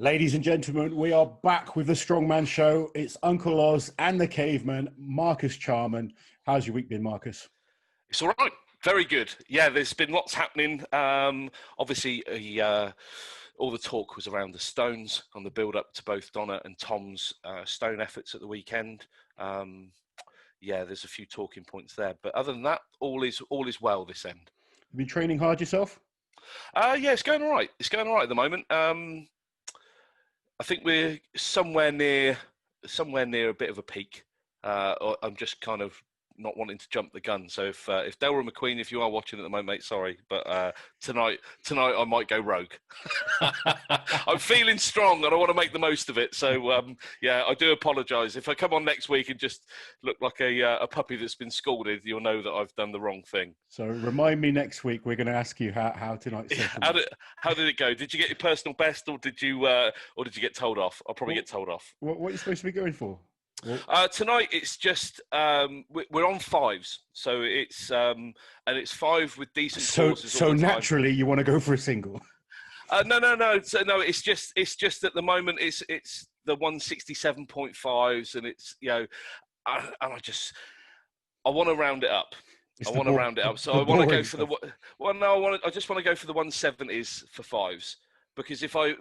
Ladies and gentlemen, we are back with the Strongman Show. It's Uncle Oz and the Caveman, Marcus Charman. How's your week been, Marcus? It's all right. Very good. Yeah, there's been lots happening. Obviously, all the talk was around the stones on the build-up to both Donna and Tom's stone efforts at the weekend. Yeah, there's a few talking points there. But other than that, all is well this end. You been training hard yourself? Yeah, it's going all right. It's going all right at the moment. I think we're somewhere near a bit of a peak. I'm just kind of not wanting to jump the gun. So if Delra McQueen, if you are watching at the moment, mate, sorry, but tonight I might go rogue. I'm feeling strong and I want to make the most of it. So yeah, I do apologise. If I come on next week and just look like a puppy that's been scalded, you'll know that I've done the wrong thing. So remind me next week. We're going to ask you how tonight's session. How did it go? Did you get your personal best, or did you get told off? I'll probably get told off. What are you supposed to be going for? Tonight it's just we're on fives, so it's and it's five with decent pauses. So naturally, you want to go for a single. No. So no, it's just at the moment it's the 167.5s, and it's I want to round it up. So I want to go for I just want to go for the 170s for fives. Because if I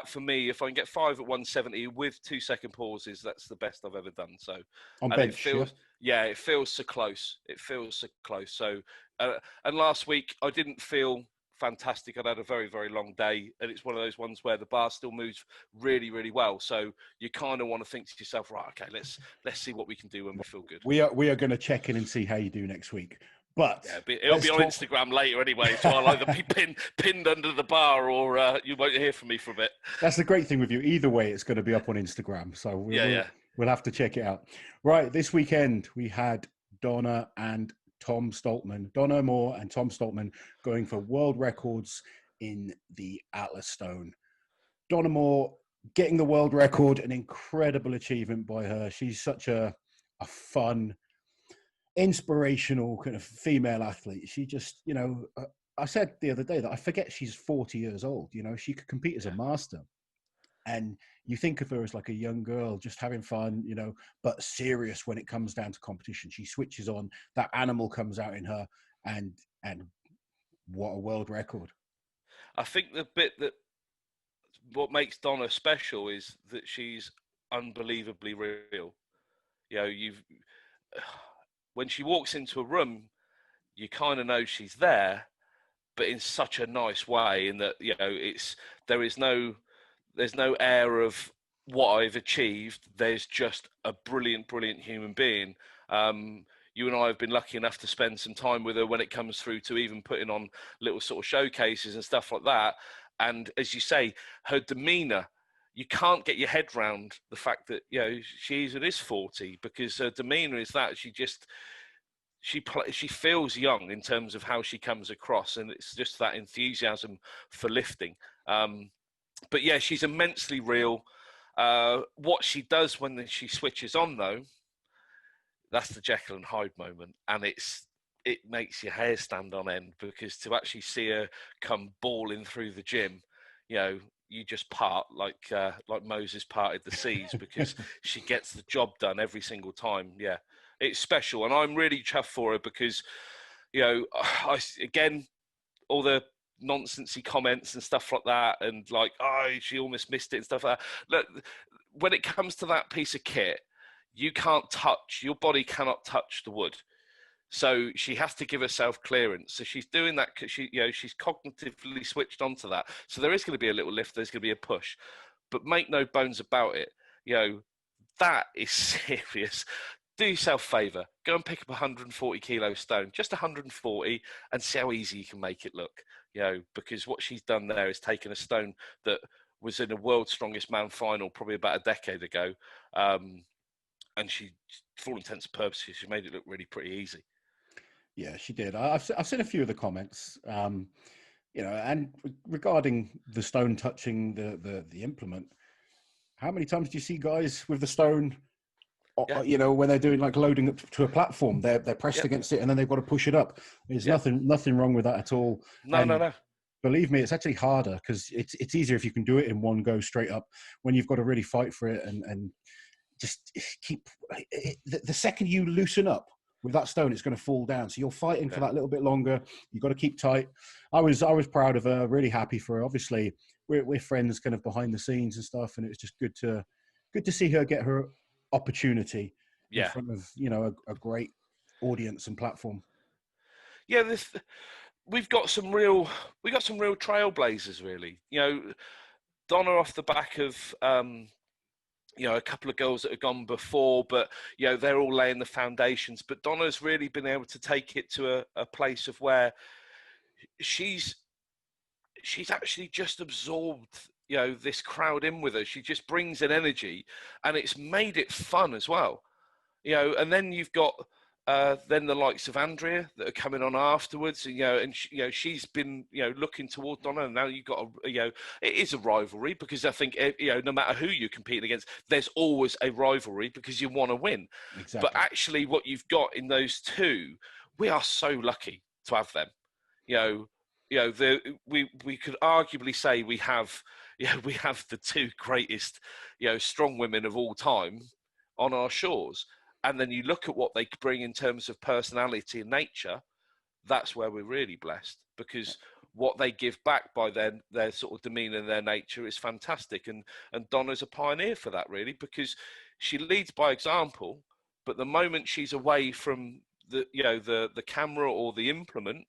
for me, if I can get five at 170 with 2 second pauses, that's the best I've ever done. So on bench, it feels so close. It feels so close. So and last week I didn't feel fantastic. I'd had a very, very long day, and it's one of those ones where the bar still moves really, really well. So you kind of want to think to yourself, right, okay, let's see what we can do when we feel good. We are going to check in and see how you do next week. But yeah, it'll be on Instagram later anyway, so I'll either be pinned under the bar, or you won't hear from me for a bit. That's the great thing with you. Either way, it's going to be up on Instagram. So we'll have to check it out. Right, this weekend we had Donna and Tom Stoltman, Donna Moore and Tom Stoltman going for world records in the Atlas Stone. Donna Moore getting the world record, an incredible achievement by her. She's such a fun, inspirational kind of female athlete. She just, I said the other day that I forget she's 40 years old. She could compete as a master. And you think of her as like a young girl, just having fun, but serious when it comes down to competition. She switches on, that animal comes out in her, and what a world record. I think the bit that what makes Donna special is that she's unbelievably real. When she walks into a room, you kind of know she's there, but in such a nice way, in that there's no air of what I've achieved. There's just a brilliant, brilliant human being. You and I have been lucky enough to spend some time with her when it comes through to even putting on little sort of showcases and stuff like that. And as you say, her demeanour, you can't get your head round the fact that she is 40, because her demeanour is that she feels young in terms of how she comes across, and it's just that enthusiasm for lifting. But yeah, she's immensely real. What she does when she switches on, though, that's the Jekyll and Hyde moment, and it makes your hair stand on end, because to actually see her come bawling through the gym, you just part like Moses parted the seas, because she gets the job done every single time. Yeah, it's special, and I'm really chuffed for her, because again, all the nonsensy comments and stuff like that, and like, she almost missed it and stuff like that. Look, when it comes to that piece of kit, your body cannot touch the wood. So she has to give herself clearance. So she's doing that because she's cognitively switched onto that. So there is going to be a little lift, there's going to be a push, but make no bones about it. That is serious. Do yourself a favour. Go and pick up a 140 kilo stone, just 140, and see how easy you can make it look. Because what she's done there is taken a stone that was in a World's Strongest Man final probably about a decade ago, and she, for all intents and purposes, she made it look really pretty easy. Yeah, she did. I've seen a few of the comments, and regarding the stone touching the implement. How many times do you see guys with the stone, when they're doing like loading up to a platform, they're pressed against it and then they've got to push it up. There's nothing wrong with that at all. No. believe me, it's actually harder because it's easier if you can do it in one go straight up. When you've got to really fight for it and just keep the second you loosen up with that stone, it's going to fall down. So you're fighting for that little bit longer. You've got to keep tight. I was proud of her, really happy for her. Obviously, we're friends, kind of behind the scenes and stuff, and it was just good to see her get her opportunity in front of a great audience and platform. Yeah, we've got some real trailblazers, really. Donna off the back of a couple of girls that have gone before, but they're all laying the foundations. But Donna's really been able to take it to a place of where she's actually just absorbed this crowd in with her. She just brings an energy, and it's made it fun as well. And then you've got then the likes of Andrea that are coming on afterwards, and she's been looking toward Donna, and now you've got it is a rivalry, because I think no matter who you're competing against, there's always a rivalry because you want to win. Exactly. But actually, what you've got in those two, we are so lucky to have them. We could arguably say we have the two greatest strong women of all time on our shores. And then you look at what they bring in terms of personality and nature, that's where we're really blessed, because what they give back by their sort of demeanor and their nature is fantastic. And Donna's a pioneer for that, really, because she leads by example, but the moment she's away from the camera or the implement,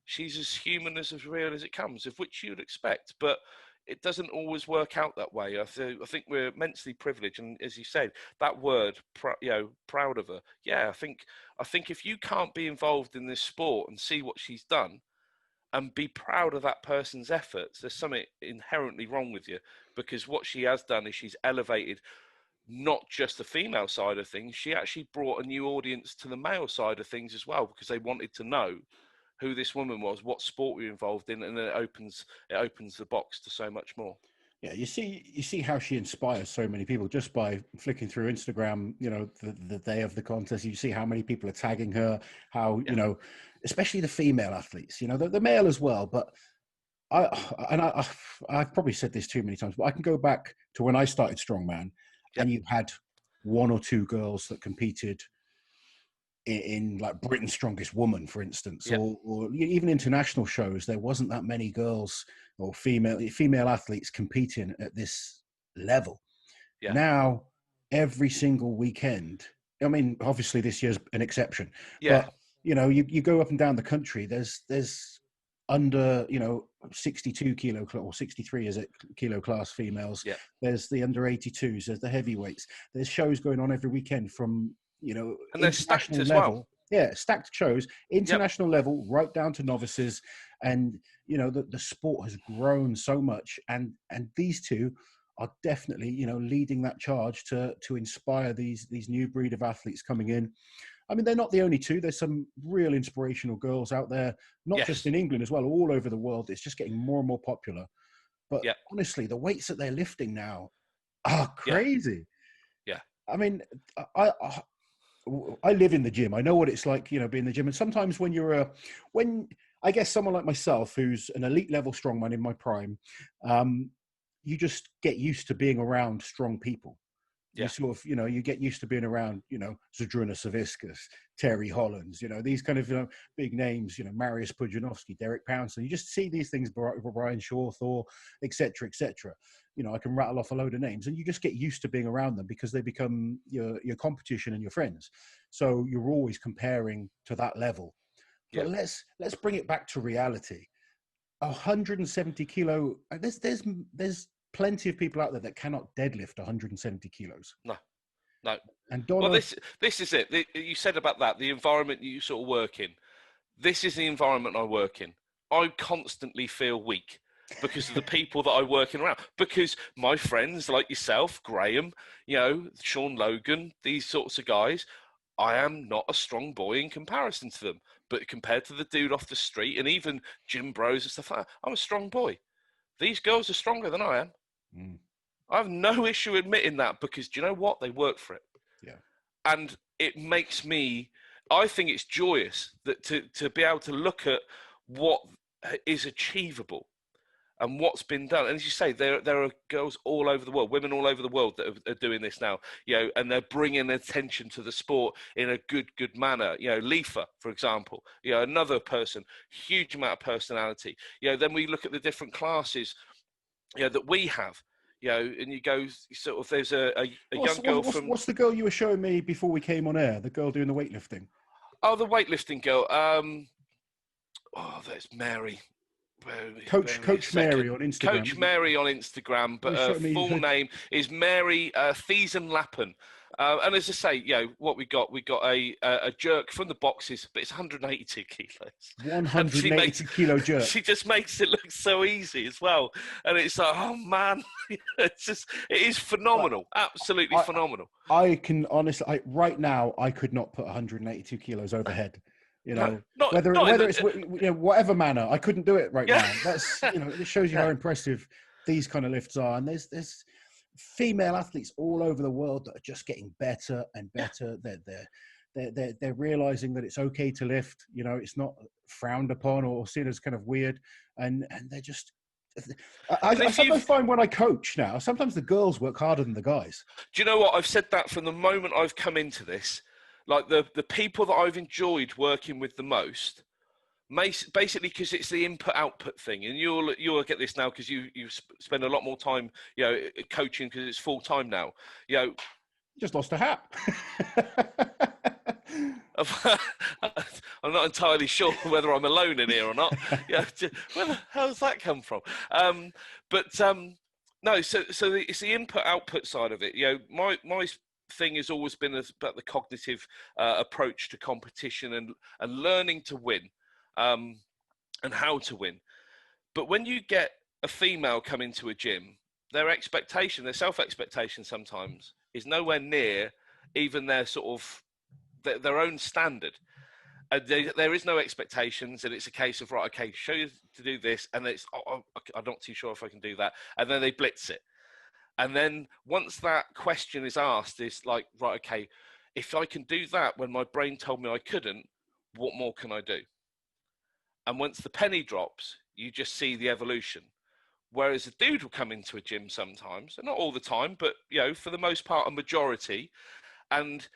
she's as human, as real as it comes, of which you'd expect. But it doesn't always work out that way. I think we're immensely privileged, and as you said, that word, proud of her. Yeah, I think if you can't be involved in this sport and see what she's done, and be proud of that person's efforts, there's something inherently wrong with you, because what she has done is she's elevated not just the female side of things. She actually brought a new audience to the male side of things as well, because they wanted to know who this woman was, what sport we were involved in, and then it opens the box to so much more. Yeah, you see how she inspires so many people just by flicking through Instagram. The day of the contest, you see how many people are tagging her. How especially the female athletes. The male as well. But I've probably said this too many times, but I can go back to when I started Strongman, and you had one or two girls that competed in like Britain's Strongest Woman, for instance, or even international shows. There wasn't that many girls or female athletes competing at this level. Now, every single weekend, I mean, obviously this year's an exception, but you go up and down the country, there's under 62 kilo or 63 is it kilo class females. There's the under 82s, there's the heavyweights. There's shows going on every weekend from and they're stacked as level. well. Yeah, stacked shows, international level, right down to novices. And the sport has grown so much, and these two are definitely leading that charge to inspire these new breed of athletes coming in. I mean, they're not the only two. There's some real inspirational girls out there, not just in England as well, all over the world. It's just getting more and more popular. But honestly, the weights that they're lifting now are crazy. Yeah. I mean, I live in the gym. I know what it's like, being in the gym. And sometimes when I guess someone like myself, who's an elite level strongman in my prime, you just get used to being around strong people. You sort of, you get used to being around, Zydrunas Savickas, Terry Hollands, these kind of big names, Mariusz Pudzianowski, Derek Poundstone. You just see these things, Brian Shawthor, et cetera, et cetera. I can rattle off a load of names, and you just get used to being around them because they become your competition and your friends. So you're always comparing to that level. But let's bring it back to reality. 170 kilo. There's plenty of people out there that cannot deadlift 170 kilos. No. And Donna, well, this is it. You said about that, the environment you sort of work in. This is the environment I work in. I constantly feel weak because of the people that I work in around. Because my friends like yourself, Graham, Sean Logan, these sorts of guys, I am not a strong boy in comparison to them. But compared to the dude off the street and even gym bros and stuff like that, I'm a strong boy. These girls are stronger than I am. Mm. I have no issue admitting that, because do you know what? They work for it. Yeah. And it makes me, I think it's joyous that to be able to look at what is achievable. and what's been done. And as you say, there are girls all over the world, women all over the world that are doing this now, and they're bringing attention to the sport in a good manner. Leafa, for example, another person, huge amount of personality. Then we look at the different classes, that we have, and you go sort of, there's a young girl from... What's the girl you were showing me before we came on air? The girl doing the weightlifting? Oh, the weightlifting girl. There's Mary. Coach Mary on Instagram. Coach Mary on Instagram, but her full name is Mary Thiessen-Lappen. And as I say, what we got a jerk from the boxes, but it's 182 kilos. 182 kilo jerk. She just makes it look so easy as well. And it's like, oh man, it is phenomenal. Absolutely phenomenal. I can honestly, right now, I could not put 182 kilos overhead. Whether it's whatever manner, I couldn't do it right now. That's it shows you how impressive these kind of lifts are. And there's female athletes all over the world that are just getting better and better. They're realizing that it's okay to lift. It's not frowned upon or seen as kind of weird. And they're just. I sometimes find when I coach now, sometimes the girls work harder than the guys. Do you know what? I've said that from the moment I've come into this. Like the people that I've enjoyed working with the most, basically because it's the input-output thing, and you'll get this now because you spend a lot more time coaching because it's full-time now. Just lost a hat. I'm not entirely sure whether I'm alone in here or not. Where the hell's that come from? No. So it's the input-output side of it. My thing has always been about the cognitive approach to competition and learning to win, and how to win. But when you get a female come into a gym, their self-expectation sometimes is nowhere near even their sort of their own standard. And there is no expectations, and it's a case of, right, okay, show you to do this, and it's, I'm not too sure if I can do that, and then they blitz it. And then once that question is asked, it's like, right, okay, if I can do that when my brain told me I couldn't, what more can I do? And once the penny drops, you just see the evolution. Whereas a dude will come into a gym sometimes, and not all the time, but, for the most part, a majority, and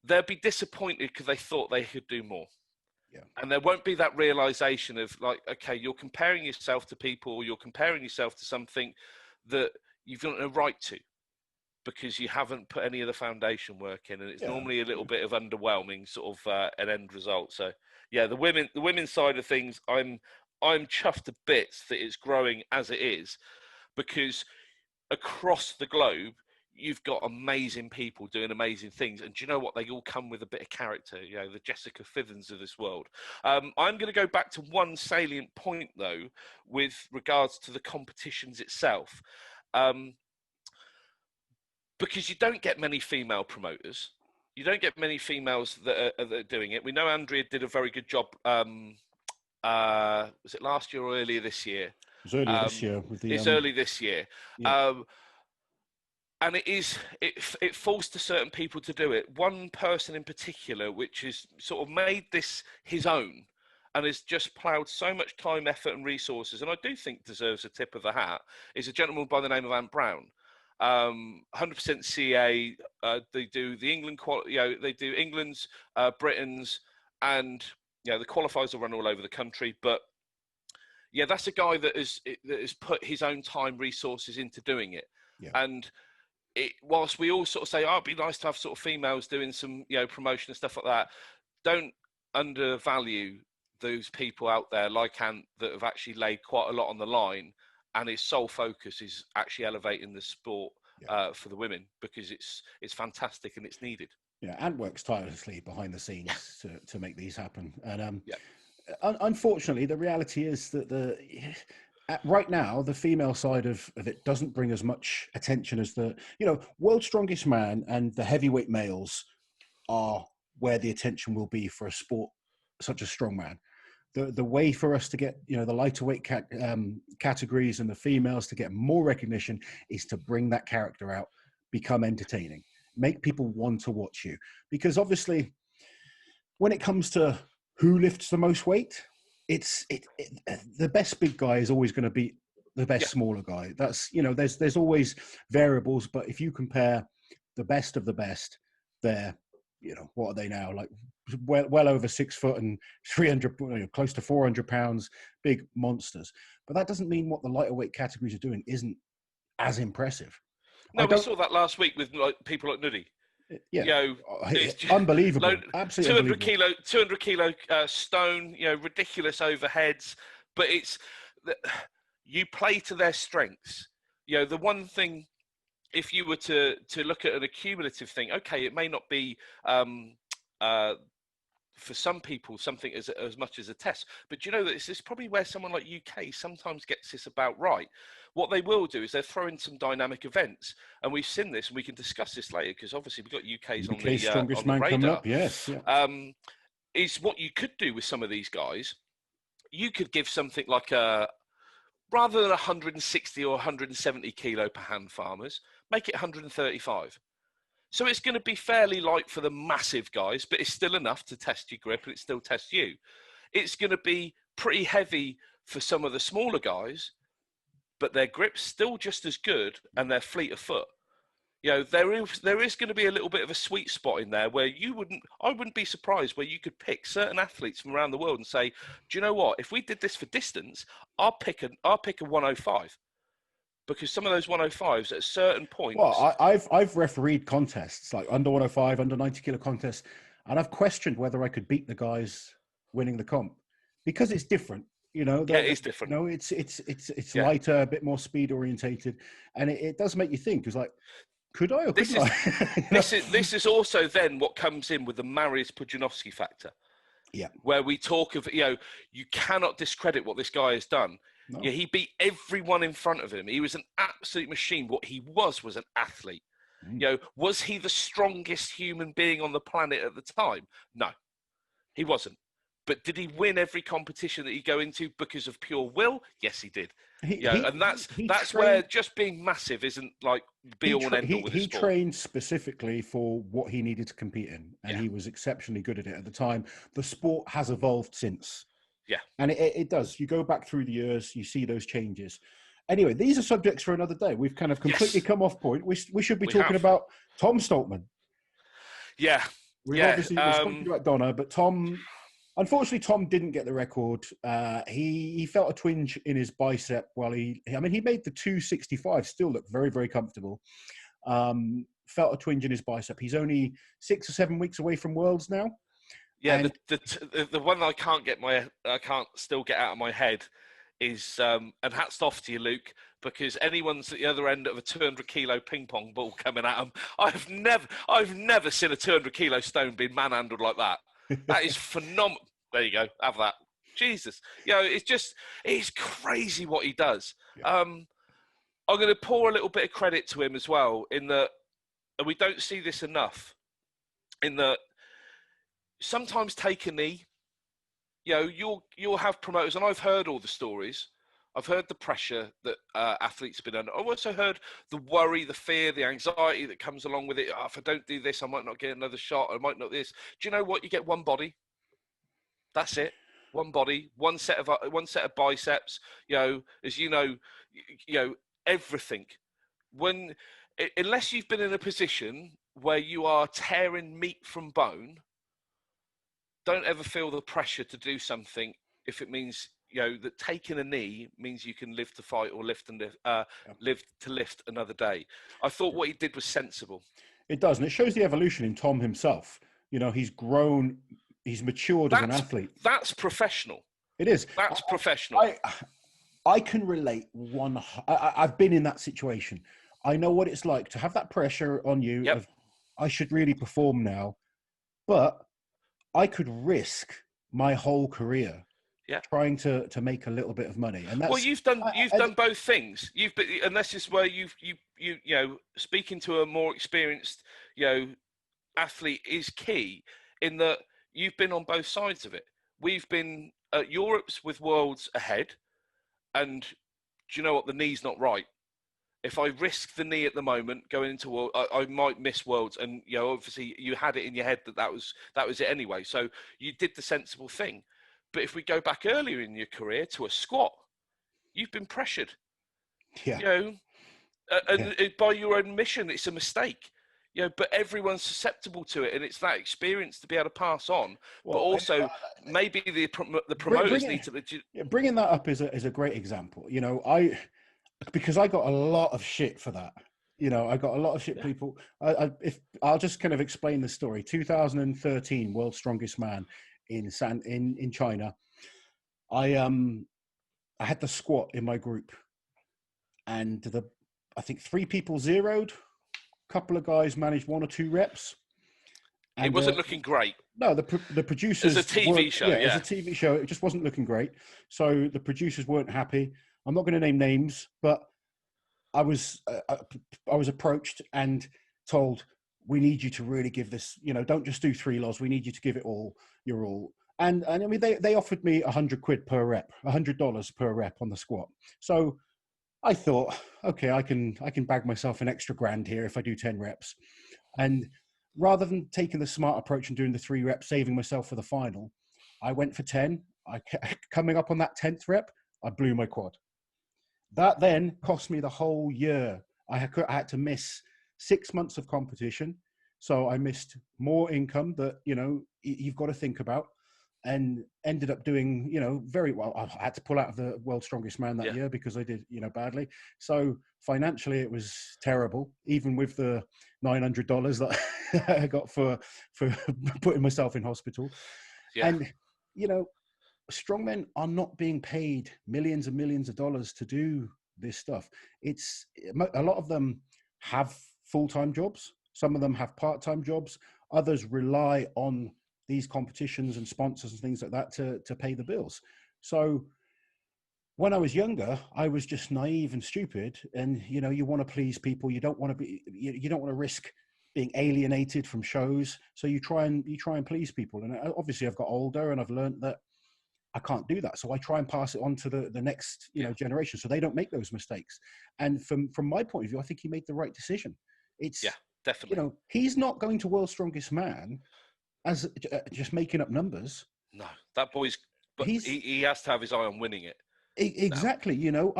they'll be disappointed because they thought they could do more. Yeah. And there won't be that realization of, like, okay, you're comparing yourself to people, or you're comparing yourself to something that you've got no right to, because you haven't put any of the foundation work in, and it's normally a little bit of underwhelming sort of an end result. So the women's side of things, I'm chuffed to bits that it's growing as it is, because across the globe you've got amazing people doing amazing things, and do you know what? They all come with a bit of character. The Jessica Fithens of this world. I'm going to go back to one salient point though, with regards to the competitions itself. Because you don't get many female promoters. You don't get many females that are doing it. We know Andrea did a very good job. Was it last year or earlier this year? It was earlier this year. It's early this year. Yeah. And it falls to certain people to do it. One person in particular, which has sort of made this his own, and has just ploughed so much time, effort, and resources, and I do think deserves a tip of the hat, is a gentleman by the name of Ant Brown. 100% CA. They do the England they do England's, Britain's, and the qualifiers will run all over the country. But that's a guy that has put his own time, resources into doing it. Yeah. And whilst we all sort of say, it'd be nice to have sort of females doing some promotion and stuff like that, don't undervalue those people out there like Ant that have actually laid quite a lot on the line, and his sole focus is actually elevating the sport for the women, because it's fantastic and it's needed. Ant works tirelessly behind the scenes to make these happen. And unfortunately, the reality is that right now, the female side of it doesn't bring as much attention as the, World's Strongest Man and the heavyweight males are where the attention will be for a sport such as strongman. The way for us to get, the lighter weight categories and the females to get more recognition is to bring that character out, become entertaining, make people want to watch you. Because obviously, when it comes to who lifts the most weight, the best big guy is always going to beat the best smaller guy. That's, you know, there's always variables, but if you compare the best of the best, they're, you know, what are they now? Like well over 6 foot and 300, you know, close to 400 pounds, big monsters. But that doesn't mean what the lighter weight categories are doing isn't as impressive. No, we saw that last week with like people like Nuddy. Yeah, you know, unbelievable, absolutely 200 kilo stone, you know, ridiculous overheads, but it's you play to their strengths. You know, the one thing, if you were to look at an accumulative thing, okay, it may not be for some people something as much as a test, but you know that this is probably where someone like UK sometimes gets this about right. What they will do is they'll throw in some dynamic events, and we've seen this, and we can discuss this later because obviously we've got UK's on the strongest on the man radar. coming up. Yes, yeah. Is what you could do with some of these guys. You could give something like a, rather than 160 or 170 kilo per hand farmers, make it 135. So it's going to be fairly light for the massive guys, but it's still enough to test your grip and it still tests you. It's going to be pretty heavy for some of the smaller guys, but their grip's still just as good and they're fleet of foot. You know, there is going to be a little bit of a sweet spot in there where I wouldn't be surprised where you could pick certain athletes from around the world and say, do you know what? If we did this for distance, I'll pick a 105. Because some of those 105s at certain points. Well, I've refereed contests like under 105, under 90 kilo contests, and I've questioned whether I could beat the guys winning the comp because it's different. You know, yeah, it is different. You know, it's lighter, a bit more speed orientated, and it does make you think. It's like, could I or couldn't I? This is also then what comes in with the Mariusz Pudzianowski factor. Yeah, where we talk of, you know, you cannot discredit what this guy has done. No. Yeah, he beat everyone in front of him. He was an absolute machine. What he was an athlete. You know, was he the strongest human being on the planet at the time? No, he wasn't. But did he win every competition that he go into because of pure will? Yes, he did. And that's where just being massive isn't like be all and end all with the sport. He trained specifically for what he needed to compete in, and he was exceptionally good at it at the time. The sport has evolved since. Yeah. And it does. You go back through the years, you see those changes. Anyway, these are subjects for another day. We've kind of completely come off point. We should be talking about Tom Stoltman. Yeah. We're talking about Donna, but Tom... Unfortunately, Tom didn't get the record. He felt a twinge in his bicep while he made the 265, still look very, very comfortable. Felt a twinge in his bicep. He's only 6 or 7 weeks away from Worlds now. Yeah, and the one I can't still get out of my head is, and hats off to you, Luke, because anyone's at the other end of a 200 kilo ping pong ball coming at them. I've never seen a 200 kilo stone being manhandled like that. That is phenomenal. There you go. Have that. Jesus. You know, it's crazy what he does. Yeah. I'm going to pour a little bit of credit to him as well in that, and we don't see this enough, in that sometimes take a knee. You know, you'll have promoters, and I've heard all the stories. I've heard the pressure that athletes have been under. I've also heard the worry, the fear, the anxiety that comes along with it. Oh, if I don't do this, I might not get another shot. I might not this. Do you know what? You get one body. That's it. One body, one set of biceps. You know, as you know, everything. Unless you've been in a position where you are tearing meat from bone, don't ever feel the pressure to do something if it means, you know, that taking a knee means you can live to fight or live to lift another day. I thought what he did was sensible. It does, and it shows the evolution in Tom himself. You know, he's grown, he's matured as an athlete. That's professional. It is. That's professional. I can relate. I've been in that situation. I know what it's like to have that pressure on you. Yep. Of, I should really perform now, but I could risk my whole career trying to make a little bit of money. And that's, well, you've done both things. And this is where you know, speaking to a more experienced, you know, athlete is key in that you've been on both sides of it. We've been at Europe's with Worlds ahead, and do you know what? The knee's not right. If I risk the knee at the moment going into World, I might miss Worlds. And, you know, obviously you had it in your head that was it anyway. So you did the sensible thing. But if we go back earlier in your career to a squat, you've been pressured. Yeah. You know, and by your own admission, it's a mistake. You know, but everyone's susceptible to it, and it's that experience to be able to pass on. But also, maybe the promoters need to bringing that up is a great example. You know, because I got a lot of shit for that. You know, I got a lot of shit. People. If I'll just kind of explain the story. 2013, World's Strongest Man in China. I had the squat in my group, and I think 3 people zeroed. A couple of guys managed 1 or 2 reps. And, it wasn't looking great. No, the producers. As a TV show, as a TV show, it just wasn't looking great. So the producers weren't happy. I'm not going to name names, but I was approached and told, we need you to really give this, you know, don't just do 3 lows. We need you to give it all, your all. And I mean, they offered me £100 per rep, $100 per rep on the squat. So I thought, okay, I can bag myself an extra grand here if I do 10 reps. And rather than taking the smart approach and doing the 3 reps, saving myself for the final, I went for 10. Coming up on that 10th rep, I blew my quad. That then cost me the whole year. I had to miss 6 months of competition. So I missed more income that, you know, you've got to think about, and ended up doing, you know, very well. I had to pull out of the World's Strongest Man that year because I did, you know, badly. So financially it was terrible, even with the $900 that I got for putting myself in hospital. Yeah. And, you know, strongmen are not being paid millions and millions of dollars to do this stuff. It's a lot of them have full-time jobs. Some of them have part-time jobs. Others rely on these competitions and sponsors and things like that to pay the bills. So when I was younger, I was just naive and stupid. And, you know, you want to please people. You don't want to risk being alienated from shows. So you try and please people. And obviously I've got older and I've learned that I can't do that. So I try and pass it on to the next, you know, generation, so they don't make those mistakes. And from my point of view, I think he made the right decision. It's, definitely. You know, he's not going to World's Strongest Man as just making up numbers. No, that boy's, but he has to have his eye on winning it. Exactly. Now. You know,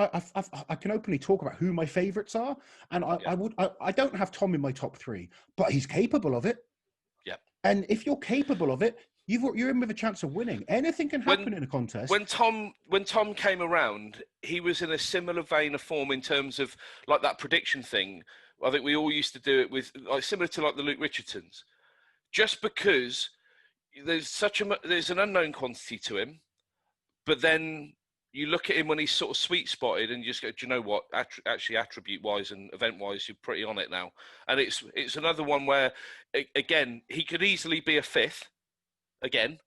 I can openly talk about who my favorites are, and I don't have Tom in my top 3, but he's capable of it. Yeah. And if you're capable of it, you're in with a chance of winning. Anything can happen in a contest. When Tom came around, he was in a similar vein of form in terms of like that prediction thing. I think we all used to do it with, like, similar to like the Luke Richardsons. Just because there's an unknown quantity to him, but then you look at him when he's sort of sweet spotted, and you just go, do you know what? Actually, attribute wise and event wise, you're pretty on it now. And it's another one where, again, he could easily be a 5th again,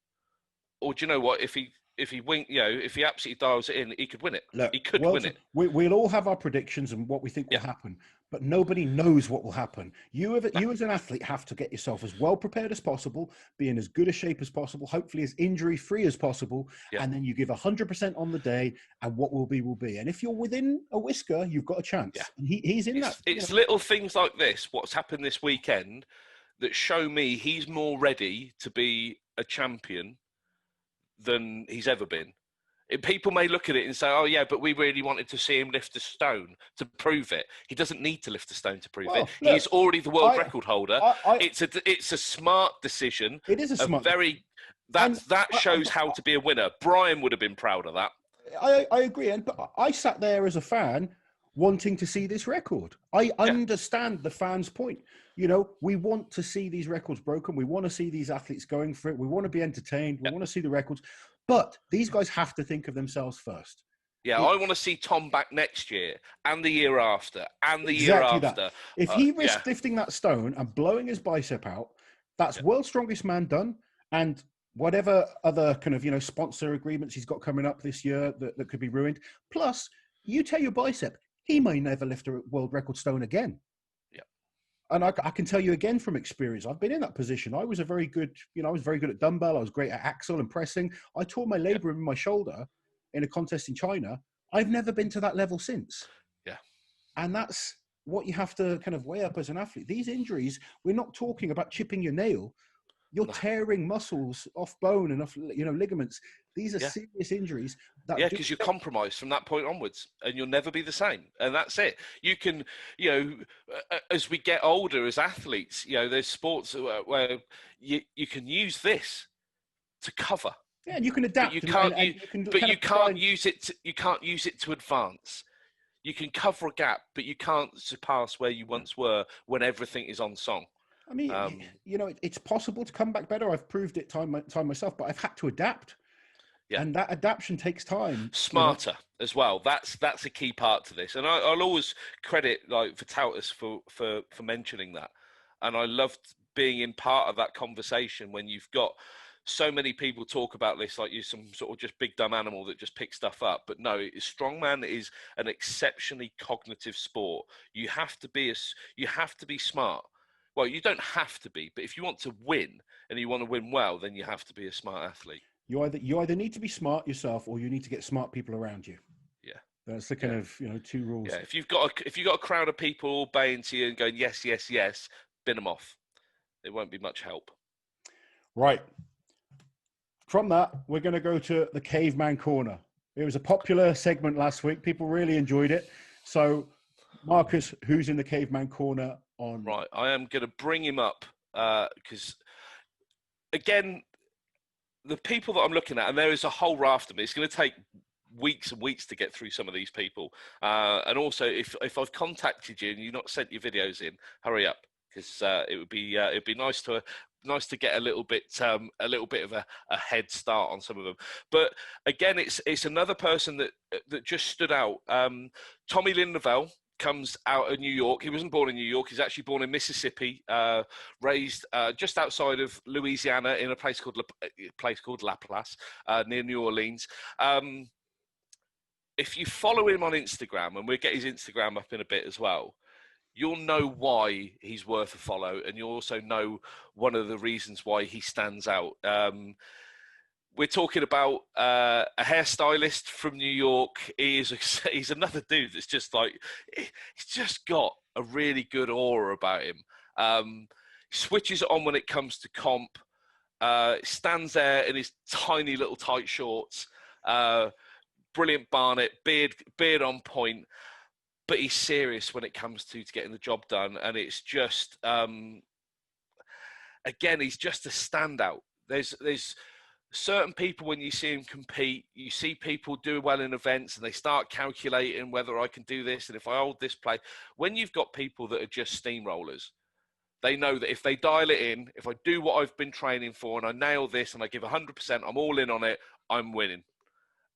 or do you know what? If he absolutely dials it in, he could win it. Look, he could win it. We'll all have our predictions and what we think will happen, but nobody knows what will happen. You as an athlete have to get yourself as well prepared as possible, be in as good a shape as possible, hopefully as injury free as possible, and then you give 100% on the day, and what will be will be. And if you're within a whisker, you've got a chance. Yeah. And he's in that. It's little things like this, what's happened this weekend, that show me he's more ready to be a champion than he's ever been. People may look at it and say, oh yeah, but we really wanted to see him lift a stone to prove it. He doesn't need to lift a stone to prove it. Look, he's already the world record holder. It's a smart decision. It is a smart that shows how to be a winner. Brian would have been proud of that. I agree. And I sat there as a fan wanting to see this record. I understand the fans' point. You know, we want to see these records broken. We want to see these athletes going for it. We want to be entertained. We want to see the records. But these guys have to think of themselves first. Yeah, I want to see Tom back next year and the year after and the year after. That. If he risked lifting that stone and blowing his bicep out, that's World's Strongest Man done. And whatever other kind of, you know, sponsor agreements he's got coming up this year that could be ruined. Plus, you tear your bicep, he may never lift a world record stone again. Yeah. And I can tell you again from experience, I've been in that position. I was very good at dumbbell. I was great at axle and pressing. I tore my labrum in my shoulder in a contest in China. I've never been to that level since. Yeah. And that's what you have to kind of weigh up as an athlete. These injuries, we're not talking about chipping your nail. you're tearing muscles off bone and off, ligaments. These are serious injuries. Because you're compromised from that point onwards, and you'll never be the same. And that's it. You can, as we get older as athletes, there's sports where you can use this to cover. Yeah, and you can adapt. But you can't use it. You can't use it to advance. You can cover a gap, but you can't surpass where you once were when everything is on song. I mean, it's possible to come back better. I've proved it time myself, but I've had to adapt. Yeah. And that adaptation takes time. Smarter as well. That's a key part to this. And I'll always credit Vitautas for mentioning that. And I loved being in part of that conversation when you've got so many people talk about this like you're some sort of just big dumb animal that just picks stuff up. But no, strongman is an exceptionally cognitive sport. You have to be smart. Well, you don't have to be, but if you want to win and you want to win well, then you have to be a smart athlete. You either need to be smart yourself, or you need to get smart people around you. Yeah, that's the kind of two rules. Yeah, if you've got a crowd of people baying to you and going yes, yes, yes, bin them off. It won't be much help. Right. From that, we're going to go to the Caveman Corner. It was a popular segment last week. People really enjoyed it. So, Marcus, who's in the Caveman Corner on? Right, I am going to bring him up because, again, the people that I'm looking at, and there is a whole raft of them. It's going to take weeks and weeks to get through some of these people. And also, if I've contacted you and you've not sent your videos in, hurry up, because it would be nice to get a little bit of a head start on some of them. But again, it's another person that just stood out. Tommy Lynn-Lovell comes out of New York. He wasn't born in New York. He's actually born in Mississippi, raised just outside of Louisiana in a place called La Place, near New Orleans. If you follow him on Instagram, and we'll get his Instagram up in a bit as well, you'll know why he's worth a follow, and you'll also know one of the reasons why he stands out. We're talking about a hairstylist from New York. He's another dude that's just he's just got a really good aura about him. He switches it on when it comes to comp. Stands there in his tiny little tight shorts. Brilliant barnet, beard on point. But he's serious when it comes to getting the job done. And it's just, again, he's just a standout. There's certain people, when you see him compete, you see people do well in events and they start calculating whether I can do this and if I hold this play. When you've got people that are just steamrollers, they know that if they dial it in, if I do what I've been training for and I nail this and I give 100%, I'm all in on it, I'm winning.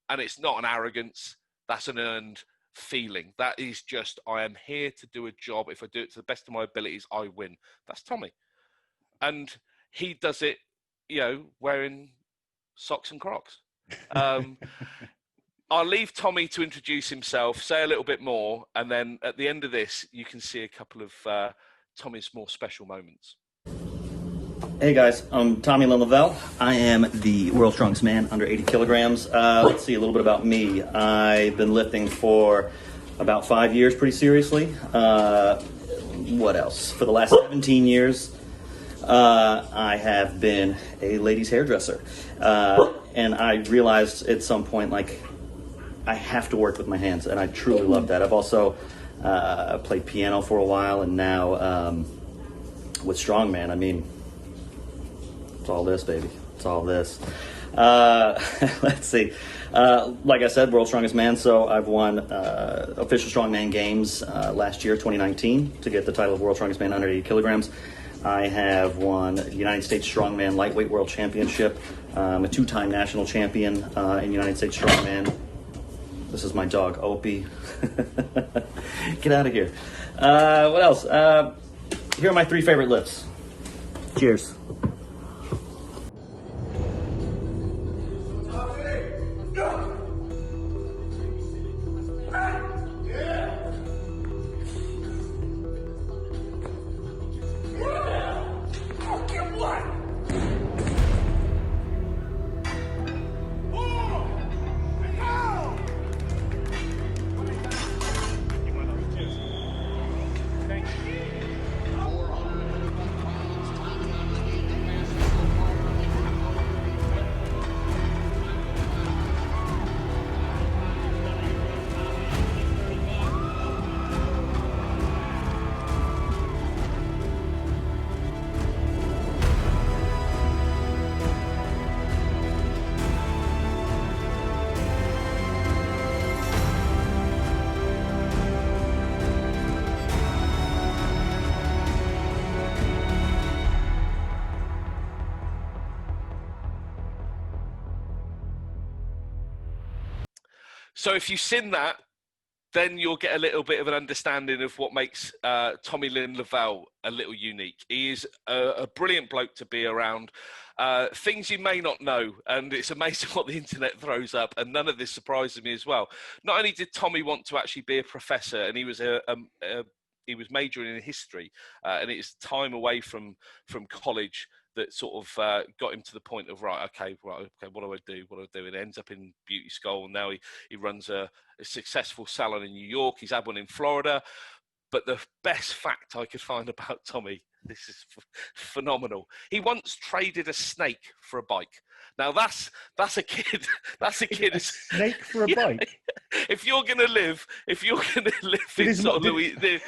And it's not an arrogance. That's an earned feeling. That is just, I am here to do a job. If I do it to the best of my abilities, I win. That's Tommy. And he does it, wearing socks and Crocs. I'll leave Tommy to introduce himself, say a little bit more, and then at the end of this, you can see a couple of Tommy's more special moments. Hey guys, I'm Tommy Lynn-Lovell. I am the world's strongest man under 80 kilograms. Let's see a little bit about me. I've been lifting for about 5 years pretty seriously. What else? For the last 17 years, I have been a ladies' hairdresser. And I realized at some point, I have to work with my hands, and I truly love that. I've also played piano for a while, and now with Strongman, I mean, it's all this, baby. It's all this. Let's see. Like I said, world's strongest man, so I've won official Strongman games last year, 2019, to get the title of world's strongest man under 80 kilograms. I have won the United States Strongman Lightweight World Championship. I'm a two-time national champion in United States Strongman. This is my dog, Opie. Get out of here. What else? Here are my 3 favorite lifts. Cheers. So if you've seen that, then you'll get a little bit of an understanding of what makes Tommy Lynn-Lovell a little unique. He is a brilliant bloke to be around. Things you may not know, and it's amazing what the internet throws up, and none of this surprises me as well. Not only did Tommy want to actually be a professor, and he was he was majoring in history, and it's time away from college that sort of got him to the point of, okay, what do I do? What do I do? And ends up in beauty school, and now he runs a successful salon in New York. He's had one in Florida. But the best fact I could find about Tommy, this is phenomenal. He once traded a snake for a bike. Now that's a kid. That's a kid. A snake for a bike. If you're gonna live in sort of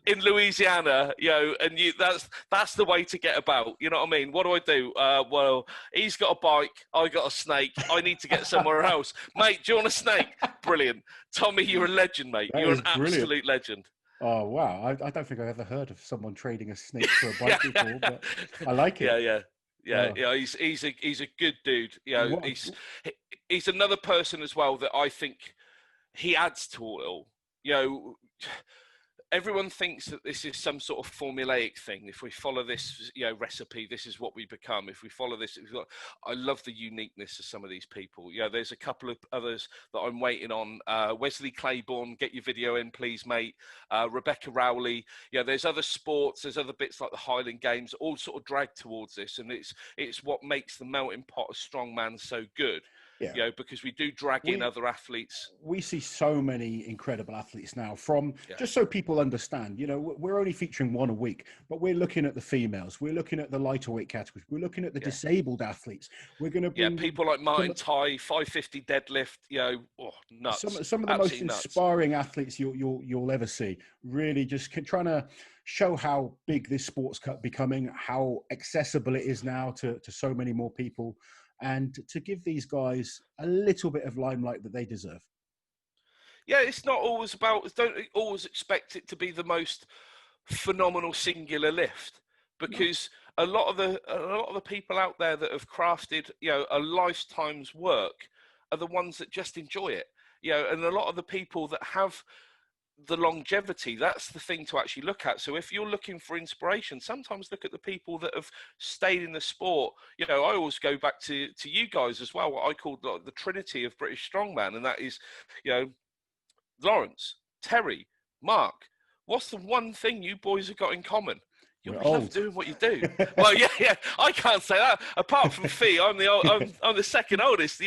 in Louisiana, and that's the way to get about. You know what I mean? What do I do? Well, he's got a bike, I got a snake. I need to get somewhere else, mate. Do you want a snake? Brilliant, Tommy. You're a legend, mate. You're an absolute legend. Oh wow! I don't think I've ever heard of someone trading a snake for a bike before, but I like it. Yeah. He's a good dude. He's another person as well that I think he adds to it all. Everyone thinks that this is some sort of formulaic thing. If we follow this, recipe, this is what we become. If we follow this, I love the uniqueness of some of these people. There's a couple of others that I'm waiting on. Wesley Claiborne, get your video in, please, mate. Rebecca Rowley. There's other sports. There's other bits like the Highland Games, all sort of drag towards this, and it's what makes the melting pot of strongman so good. Yeah. Because we do drag in other athletes. We see so many incredible athletes now just so people understand, we're only featuring one a week, but we're looking at the females. We're looking at the lighter weight categories. We're looking at the disabled athletes. We're going to bring people like Martin Ty, 550 deadlift, nuts. Some of the most inspiring athletes you'll ever see. Really just trying to show how big this sport's becoming, how accessible it is now to so many more people, and to give these guys a little bit of limelight that they deserve. Yeah, it's not always about, don't always expect it to be the most phenomenal singular lift, because a lot of the people out there that have crafted, a lifetime's work are the ones that just enjoy it. And a lot of the people that have the longevity, that's the thing to actually look at. So if you're looking for inspiration, sometimes look at the people that have stayed in the sport. I always go back to you guys as well, what I call the trinity of British strongman, and that is, Laurence, Terry, Mark. What's the one thing you boys have got in common? You love doing what you do. Well, yeah. I can't say that. Apart from Fee, I'm the second oldest.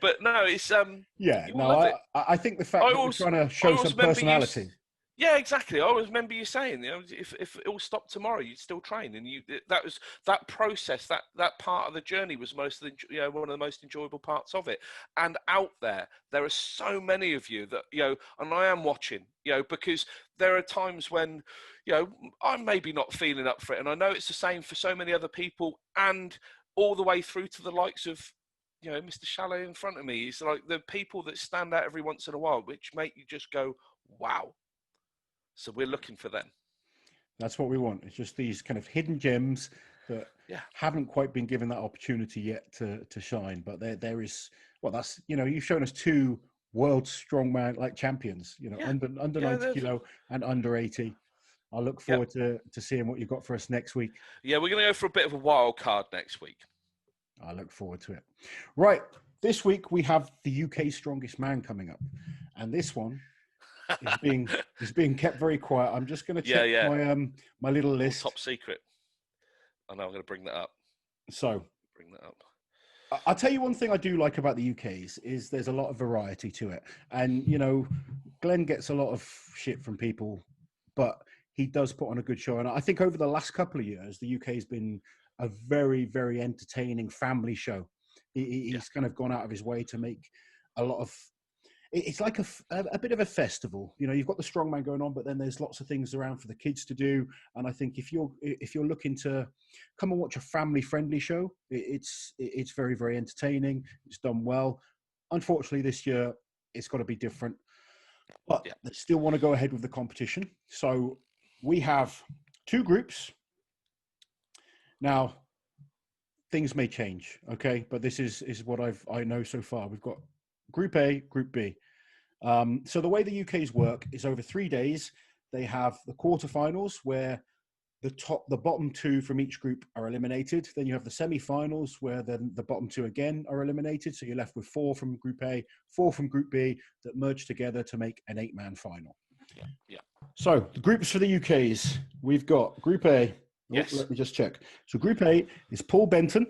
But no, it's I think the fact that we're trying to show some personality. Yeah, exactly. I always remember you saying, if it all stopped tomorrow, you'd still train, and that process, that part of the journey was one of the most enjoyable parts of it. And out there are so many of you that and I am watching, because there are times when I'm maybe not feeling up for it, and I know it's the same for so many other people, and all the way through to the likes of Mr. Shahlaei in front of me. It's like the people that stand out every once in a while, which make you just go, wow. So we're looking for them. That's what we want. It's just these kind of hidden gems that haven't quite been given that opportunity yet to shine. But there is, that's, you've shown us two world strongman like champions, under 90 kilo and under 80. I look forward to seeing what you've got for us next week. Yeah, we're going to go for a bit of a wild card next week. I look forward to it. Right. This week we have the UK Strongest Man coming up. And this one is being kept very quiet. I'm just going to check my little list. Top secret. I know I'm going to bring that up. So bring that up. I'll tell you one thing I do like about the UK's is there's a lot of variety to it. And, Glenn gets a lot of shit from people, but he does put on a good show. And I think over the last couple of years, the UK has been a very, very entertaining family show. He's kind of gone out of his way to make a lot of, it's like a bit of a festival. You've got the strongman going on, but then there's lots of things around for the kids to do. And I think if you're looking to come and watch a family-friendly show, it's very, very entertaining. It's done well. Unfortunately, this year it's got to be different. But they still want to go ahead with the competition. So we have two groups. Now, things may change, okay? But this is what I know so far. We've got Group A, Group B. So the way the UK's work is over 3 days. They have the quarterfinals where the bottom two from each group are eliminated. Then you have the semi-finals where then the bottom two again are eliminated. So you're left with 4 from Group A, 4 from Group B that merge together to make an 8-man final. Yeah. So the groups for the UK's, we've got Group A. Yes. Let me just check. So Group A is Paul Benton,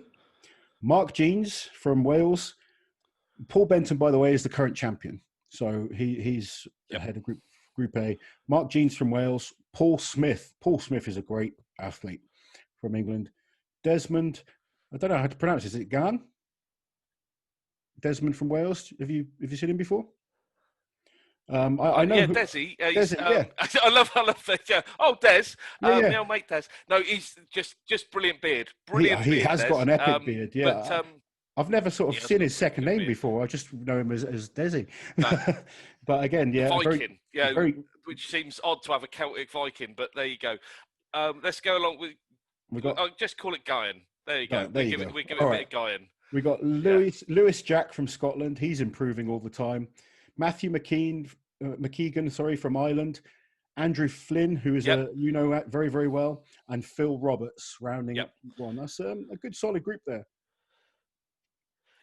Mark Jeans from Wales. Paul Benton, by the way, is the current champion. So he's ahead of Group A. Mark Jeans from Wales. Paul Smith. Paul Smith is a great athlete from England. Desmond, I don't know how to pronounce it. Is it Gan? Desmond from Wales. Have you seen him before? I know. Yeah, Desi. Desi, yeah. I love that. Yeah. Oh, Des. Yeah. Now, mate, Des. No, he's just brilliant beard. Brilliant. He beard, has Des. got an epic beard. Yeah. But, I've never sort of seen his second name before. I just know him as Desi. No. But again, yeah, Viking. Which seems odd to have a Celtic Viking, but there you go. Let's go along with. I'll just call it Guyan. There you go. We give it a bit of Guyan. We got Lewis Jack from Scotland. He's improving all the time. Matthew McKeegan, from Ireland. Andrew Flynn, who is very, very well, and Phil Roberts rounding up one. That's a good solid group there.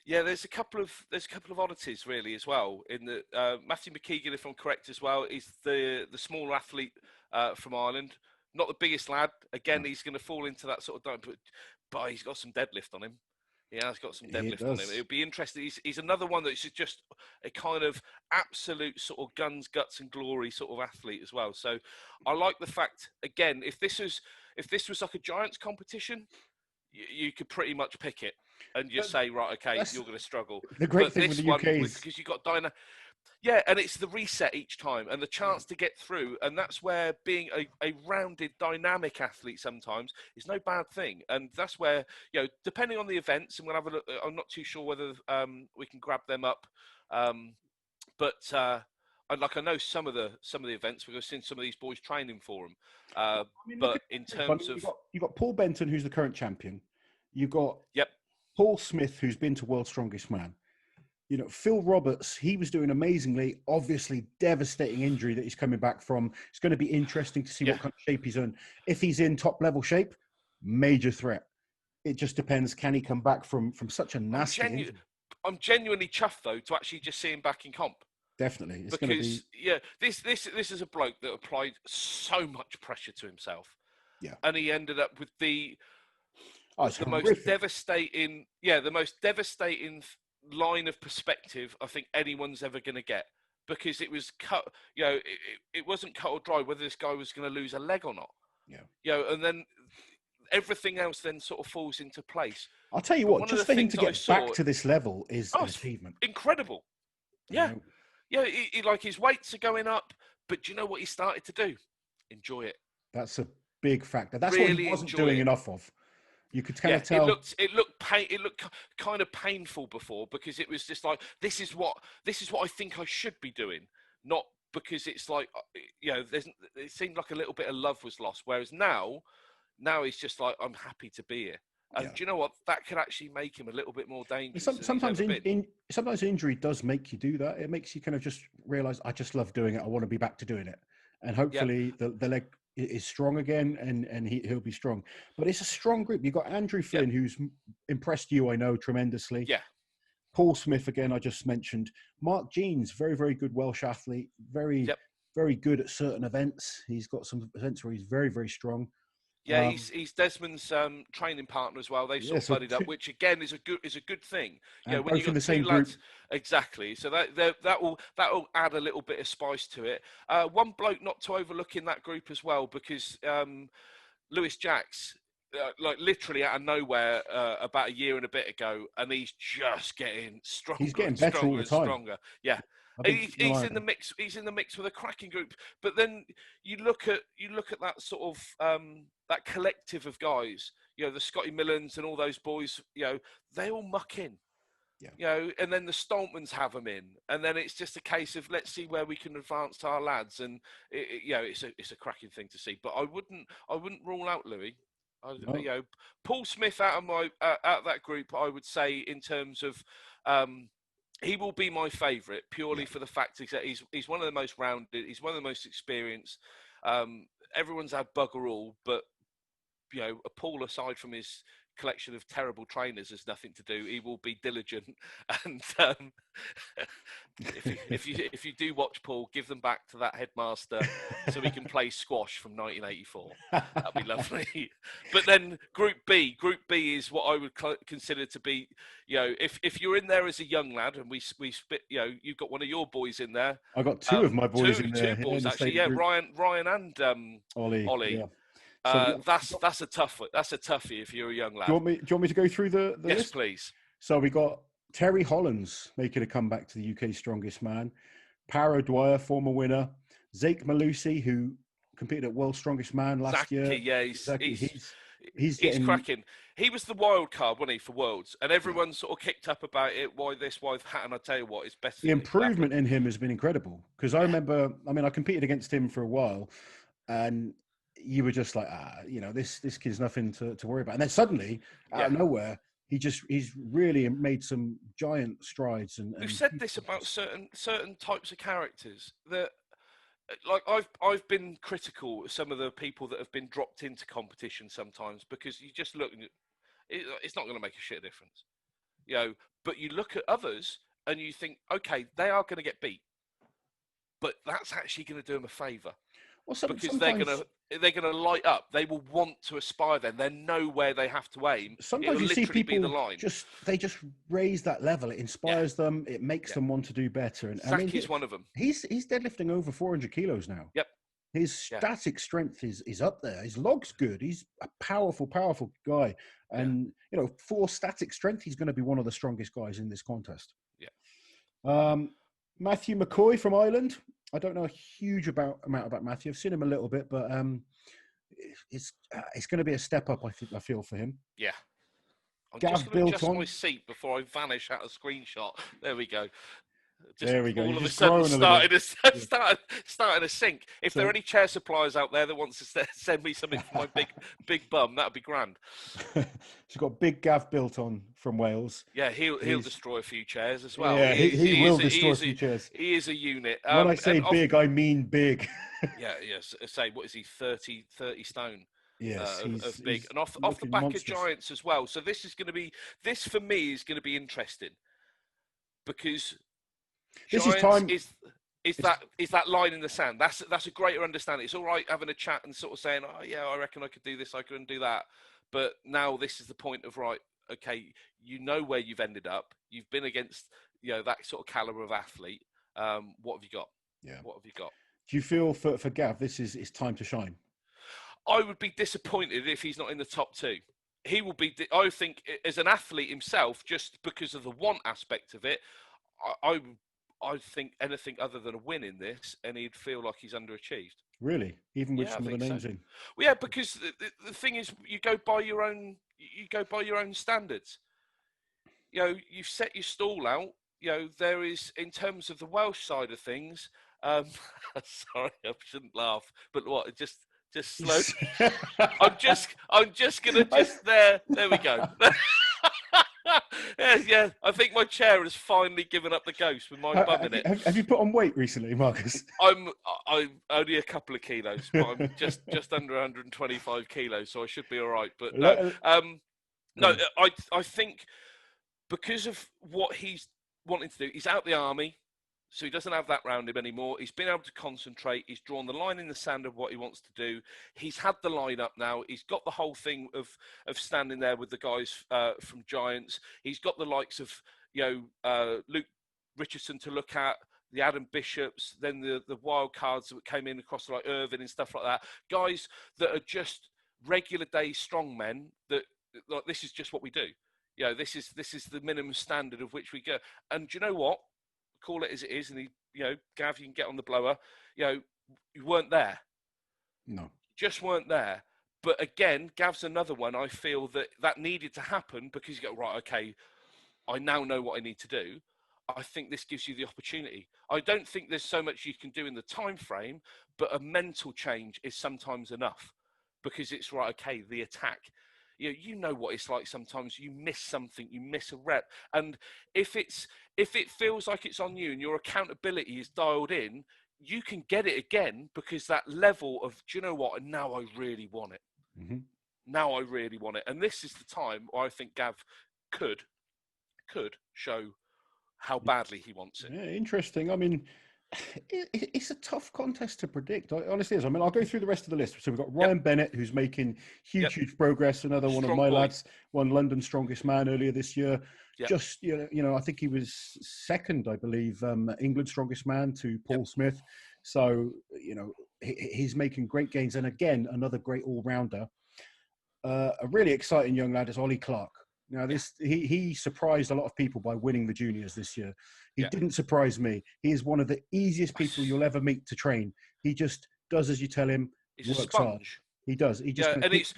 Yeah, there's a couple of oddities really as well. In the Matthew McKeegan, if I'm correct as well, is the small athlete from Ireland. Not the biggest lad. Again, he's going to fall into that sort of but he's got some deadlift on him. He has got some deadlift on him. It'll be interesting. He's another one that's just a kind of absolute sort of guns, guts, and glory sort of athlete as well. So I like the fact, again, if this was like a giants competition, you could pretty much pick it and just say, right, okay, you're going to struggle. The great thing with the UK is because you've got Dinah. Yeah, and it's the reset each time and the chance to get through. And that's where being a rounded, dynamic athlete sometimes is no bad thing. And that's where, depending on the events, and we'll have a look, I'm not too sure whether we can grab them up. But I know some of the events, we've seen some of these boys training for them. But in terms of... You've got Paul Benton, who's the current champion. You've got Paul Smith, who's been to World's Strongest Man. Phil Roberts, he was doing amazingly, obviously devastating injury that he's coming back from. It's going to be interesting to see what kind of shape he's in. If he's in top level shape, major threat. It just depends, can he come back from such a nasty injury? I'm genuinely chuffed though to actually just see him back in comp. Definitely. This is a bloke that applied so much pressure to himself. Yeah. And he ended up with the horrific. most devastating line of perspective I think anyone's ever going to get, because it was cut, it wasn't cut or dry whether this guy was going to lose a leg or not. And then everything else then sort of falls into place. I'll tell you what, just for him to get back to this level is an achievement. Incredible. Yeah. His weights are going up, but do you know what he started to do? Enjoy it. That's a big factor. That's really what he wasn't doing enough of. You could kind of tell. It looked kind of painful before, because it was just like, this is what I think I should be doing, not because it's like, it seemed like a little bit of love was lost. Whereas now he's just like, I'm happy to be here. And do you know what? That could actually make him a little bit more dangerous. Sometimes injury does make you do that. It makes you kind of just realize, I just love doing it. I want to be back to doing it. And hopefully the leg is strong again, and he'll be strong. But it's a strong group. You've got Andrew Flynn, who's impressed you, I know, tremendously. Yeah. Paul Smith, again, I just mentioned. Mark Jeans, very, very good Welsh athlete. Very, very good at certain events. He's got some events where he's very, very strong. Yeah, he's Desmond's training partner as well. They sort of buddied up, which again is a good thing. When you got the same group, exactly. So that will add a little bit of spice to it. One bloke not to overlook in that group as well, because Lewis Jacks, literally out of nowhere, about a year and a bit ago, and he's just getting stronger. He's getting better all the time. Stronger. Yeah. He's in the mix. He's in the mix with a cracking group. But then you look at that sort of that collective of guys. The Scotty Millans and all those boys. They all muck in. Yeah. And then the Stoltmans have them in, and then it's just a case of, let's see where we can advance to our lads. And it's a cracking thing to see. But I wouldn't rule out Louis. Paul Smith out of that group, I would say, in terms of he will be my favourite purely for the fact that he's one of the most rounded. He's one of the most experienced. Everyone's had bugger all, but Paul, aside from his collection of terrible trainers, has nothing to do. He will be diligent, and if you do watch Paul, give them back to that headmaster so he can play squash from 1984. That'd be lovely. But then Group B is what I would consider to be, if you're in there as a young lad, and we spit, you've got one of your boys in there. I got two of my boys in there. Two boys actually, Ryan and Ollie. Yeah. So that's a tough one. That's a toughie if you're a young lad. Do you want me to go through the yes, list? Please. So we got Terry Hollands making a comeback to the UK Strongest Man, Para Dwyer, former winner, Zake Malusi, who competed at World's Strongest Man last year. Yeah, he's cracking. He was the wild card, wasn't he, for Worlds? And everyone sort of kicked up about it. Why this? Why that? And I tell you what, it's better. The improvement in him has been incredible. Because I remember, I competed against him for a while, and you were just like, this kid's nothing to worry about. And then suddenly, out of nowhere, he's really made some giant strides. And we've said this about certain types of characters that, like, I've been critical of some of the people that have been dropped into competition sometimes, because you just look and it's not going to make a shit difference, But you look at others and you think, okay, they are going to get beat, but that's actually going to do them a favour. Well, because they're gonna light up. They will want to aspire. Then they know where they have to aim. Sometimes you see people they just raise that level. It inspires them. It makes them want to do better. And Zach is one of them. He's deadlifting over 400 kilos now. Yep. His static strength is up there. His log's good. He's a powerful guy. And for static strength, he's going to be one of the strongest guys in this contest. Yeah. Matthew McCoy from Ireland. I don't know a huge amount about Matthew. I've seen him a little bit, but it's going to be a step up. I feel for him. Yeah. I'm just going to adjust my seat before I vanish out of screenshot. There we go. There we go. All of a sudden starting to sink. If there are any chair suppliers out there that wants to send me something for my big bum, that'd be grand. She's got big Gav Bilton from Wales. Yeah, he'll destroy a few chairs as well. Yeah, he will destroy a few chairs. He is a unit. When I say big, I mean big. Yes. Say, what is he? 30 stone. Yes, of big, and off the back monstrous. Of giants as well. So this for me is going to be interesting, because this Giants is that line in the sand. That's a greater understanding. It's all right having a chat and sort of saying, oh yeah, I reckon I could do this, I couldn't do that. But now this is the point of, right, okay, where you've ended up. You've been against that sort of caliber of athlete. What have you got? Yeah. What have you got? Do you feel for Gav this is time to shine? I would be disappointed if he's not in the top two. He will be. I think as an athlete himself, just because of the want aspect of it, I think anything other than a win in this, and he'd feel like he's underachieved. Really, even with some of the names in. Well, yeah, because the thing is, you go by your own standards. You've set your stall out. There is, in terms of the Welsh side of things. Sorry, I shouldn't laugh, but what? Just slow. I'm just gonna there. There we go. Yeah. I think my chair has finally given up the ghost with my bum in it. Have you put on weight recently, Marcus? I'm only a couple of kilos, but I'm just under 125 kilos, so I should be all right. But no, I think because of what he's wanting to do, he's out the army, so he doesn't have that round him anymore. He's been able to concentrate. He's drawn the line in the sand of what he wants to do. He's had the line up now. He's got the whole thing of standing there with the guys from Giants. He's got the likes of Luke Richardson to look at, the Adam Bishops, then the wild cards that came in across like Irvin and stuff like that. Guys that are just regular day strongmen. That like, this is just what we do. This is the minimum standard of which we go. And do you know what? Call it as it is, and Gav, you can get on the blower. You weren't there. No, just weren't there. But again, Gav's another one. I feel that needed to happen because you go, right, okay, I now know what I need to do. I think this gives you the opportunity. I don't think there's so much you can do in the time frame, but a mental change is sometimes enough, because it's right. Okay, the attack. You know what it's like. Sometimes you miss something, you miss a rep, and if it feels like it's on you and your accountability is dialed in, you can get it again, because that level of, do you know what? And now I really want it. Mm-hmm. Now I really want it, and this is the time where I think Gav could show how badly he wants it. Yeah, interesting. I mean, it's a tough contest to predict. Honestly, is. I mean, I'll go through the rest of the list. So we've got Ryan Bennett, who's making huge progress. Another one of my lads, won London's Strongest Man earlier this year. Yep. Just, I think he was second, I believe, England's Strongest Man to Paul Smith. So, he's making great gains. And again, another great all-rounder. A really exciting young lad is Ollie Clark. Now, he surprised a lot of people by winning the juniors this year. He didn't surprise me. He is one of the easiest people you'll ever meet to train. He just does as you tell him. He's works a sponge. Hard. He does. He just and it's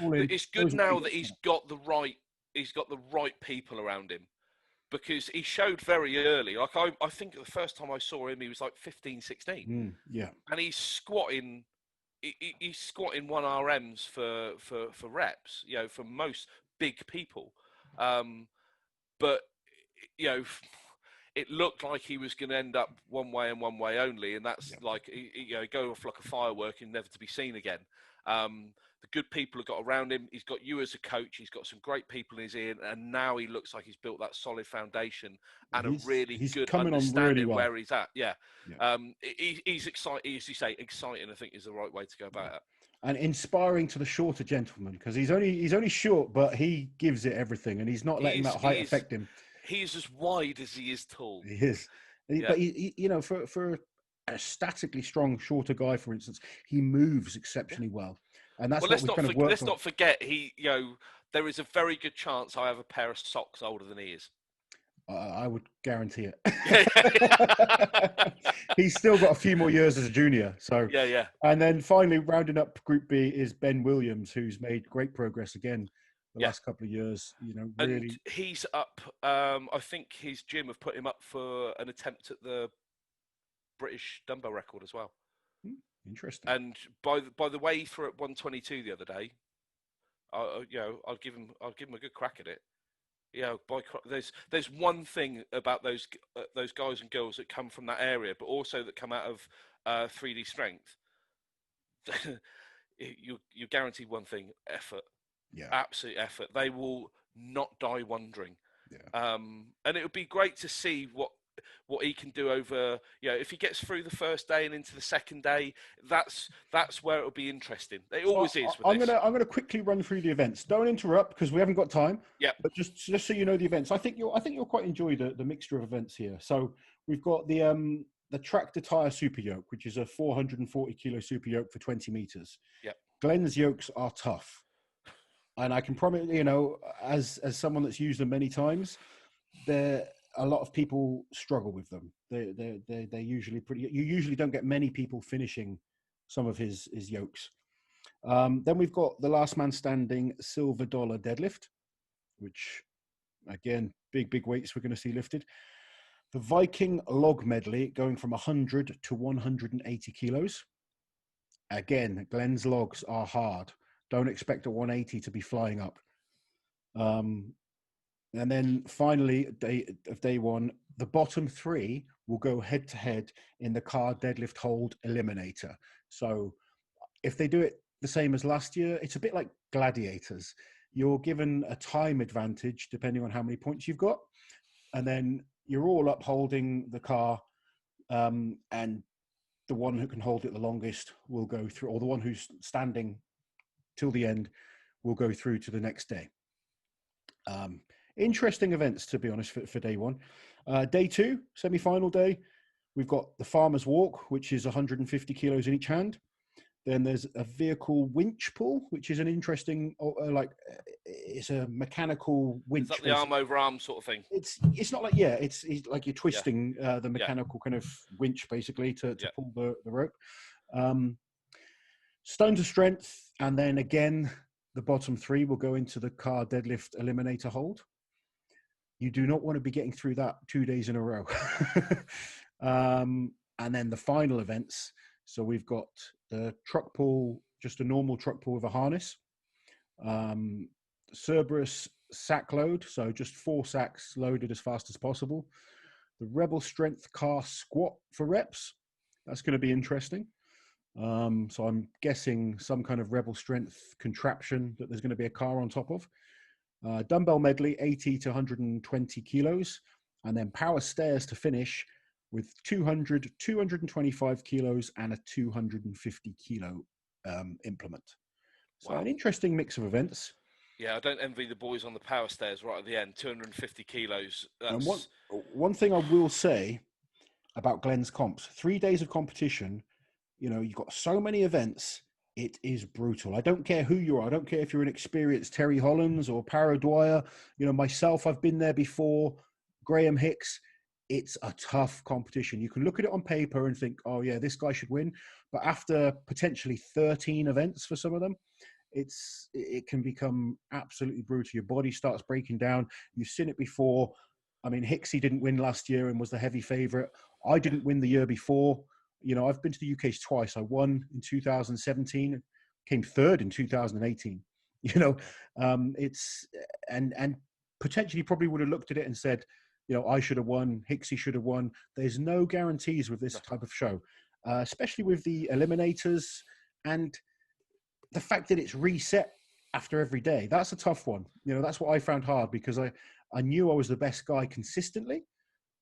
good now that he's got the right people around him, because he showed very early. Like I think the first time I saw him, he was like 15, 16. And he's squatting. He's squatting 1 RMs for reps, for most big people. But, it looked like he was going to end up one way and one way only. And that's like, go off like a firework and never to be seen again. The good people have got around him. He's got you as a coach. He's got some great people in his ear. And now he looks like he's built that solid foundation and a really good understanding where he's at. He's exciting, as you say, exciting, I think is the right way to go about it. And inspiring to the shorter gentleman, because he's only short, but he gives it everything, and he's not letting that height affect him. He's as wide as he is tall. He is, but he for a statically strong, shorter guy, for instance, he moves exceptionally well, and that's let's not forget there is a very good chance I have a pair of socks older than he is. I would guarantee it. He's still got a few more years as a junior. So yeah. And then finally, rounding up Group B is Ben Williams, who's made great progress again the last couple of years. Really. And he's up. I think his gym have put him up for an attempt at the British dumbbell record as well. Interesting. And by the way he threw at 122 the other day, I'll give him a good crack at it. There's one thing about those guys and girls that come from that area, but also that come out of 3D strength. you guarantee one thing: effort. Yeah, absolute effort. They will not die wondering. Yeah. And it would be great to see what he can do over, if he gets through the first day and into the second day, that's where it'll be interesting. It always is. I'm gonna quickly run through the events. Don't interrupt because we haven't got time. Yeah. But just so you know the events, I think you'll quite enjoy the mixture of events here. So we've got the tractor tire super yoke, which is a 440 kilo super yoke for 20 meters. Yeah. Glenn's yokes are tough, and I can promise as someone that's used them many times, a lot of people struggle with them. They're usually pretty. You usually don't get many people finishing some of his yokes. Then we've got the last man standing silver dollar deadlift, which again, big weights we're going to see lifted. The Viking log medley going from 100 to 180 kilos. Again, Glenn's logs are hard. Don't expect a 180 to be flying up. And then finally, day one, the bottom three will go head to head in the car deadlift hold eliminator. So if they do it the same as last year, it's a bit like gladiators. You're given a time advantage depending on how many points you've got. And then you're all up holding the car, and the one who can hold it the longest will go through, or the one who's standing till the end will go through to the next day. Interesting events, to be honest, for day one. Day two, semi-final day, we've got the farmer's walk, which is 150 kilos in each hand. Then there's a vehicle winch pull, which is an interesting, it's a mechanical winch. Is that the arm over arm sort of thing? It's not like, it's like you're twisting the mechanical kind of winch, basically, to pull the rope. Stone to strength, and then again, the bottom three will go into the car deadlift eliminator hold. You do not want to be getting through that 2 days in a row. And then the final events. So we've got the truck pull, just a normal truck pull with a harness. Cerberus sack load, so just 4 sacks loaded as fast as possible. The Rebel Strength car squat for reps. That's going to be interesting. So I'm guessing some kind of Rebel Strength contraption that there's going to be a car on top of. Dumbbell medley, 80 to 120 kilos. And then power stairs to finish with 200, 225 kilos and a 250 kilo implement. So an interesting mix of events. Yeah, I don't envy the boys on the power stairs right at the end. 250 kilos. And one thing I will say about Glenn's comps, 3 days of competition, you know, you've got so many events, it is brutal. I don't care who you are. I don't care if you're an experienced Terry Hollands or Para Dwyer. You know, myself, I've been there before. Graham Hicks. It's a tough competition. You can look at it on paper and think, oh yeah, this guy should win. But after potentially 13 events for some of them, it can become absolutely brutal. Your body starts breaking down. You've seen it before. I mean, Hicksy didn't win last year and was the heavy favorite. I didn't win the year before. You know, I've been to the UK's twice. I won in 2017, came third in 2018. You know, and potentially probably would have looked at it and said, you know, I should have won. Hicksy should have won. There's no guarantees with this type of show, especially with the eliminators and the fact that it's reset after every day. That's a tough one. You know, that's what I found hard because I knew I was the best guy consistently,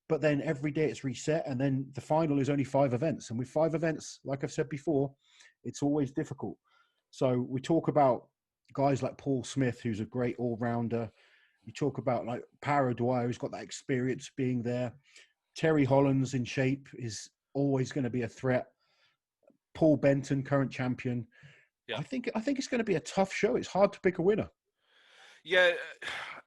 but then every day it's reset. And then the final is only 5 events. And with 5 events, like I've said before, it's always difficult. So we talk about guys like Paul Smith, who's a great all-rounder. You talk about like Para Dwyer, who's got that experience being there. Terry Hollands in shape is always going to be a threat. Paul Benton, current champion. Yeah. I think it's going to be a tough show. It's hard to pick a winner. Yeah,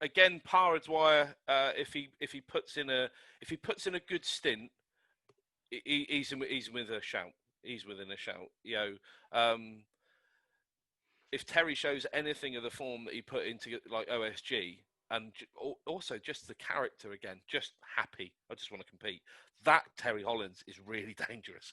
again, Para Dwyer, if he puts in a good stint, he's with a shout. He's within a shout. You know, if Terry shows anything of the form that he put into like OSG, and also just the character again, just happy. I just want to compete. That Terry Hollands is really dangerous.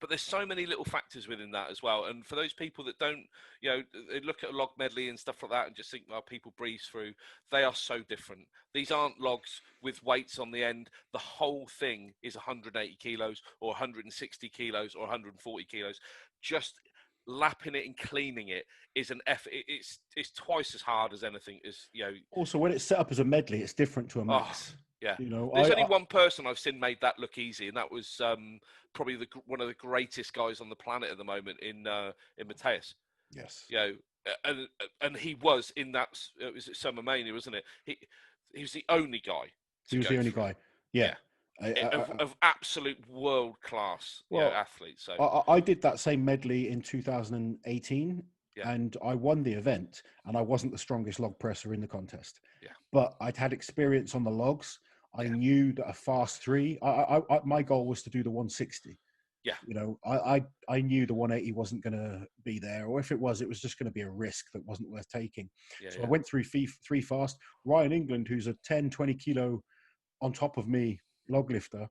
But there's so many little factors within that as well. And for those people that don't, you know, they look at a log medley and stuff like that and just think, well, people breeze through. They are so different. These aren't logs with weights on the end. The whole thing is 180 kilos or 160 kilos or 140 kilos. Just lapping it and cleaning it is an effort. It's twice as hard as anything. As you know. Also, when it's set up as a medley, it's different to a max. Yeah, you know, there's only one person I've seen made that look easy, and that was probably one of the greatest guys on the planet at the moment in Mateus. Yes. You know, and he was in that. It was Summer Mania, wasn't it? He was the only guy. He was the only guy. Yeah. Of absolute world class athlete. So I did that same medley in 2018. Yeah. And I won the event, and I wasn't the strongest log presser in the contest. Yeah. But I'd had experience on the logs. I knew that a fast 3. My goal was to do the 160. Yeah. You know, I knew the 180 wasn't going to be there, or if it was just going to be a risk that wasn't worth taking. Yeah, so I went through 3 fast. Ryan England, who's a 10, 20 kilo on top of me log lifter,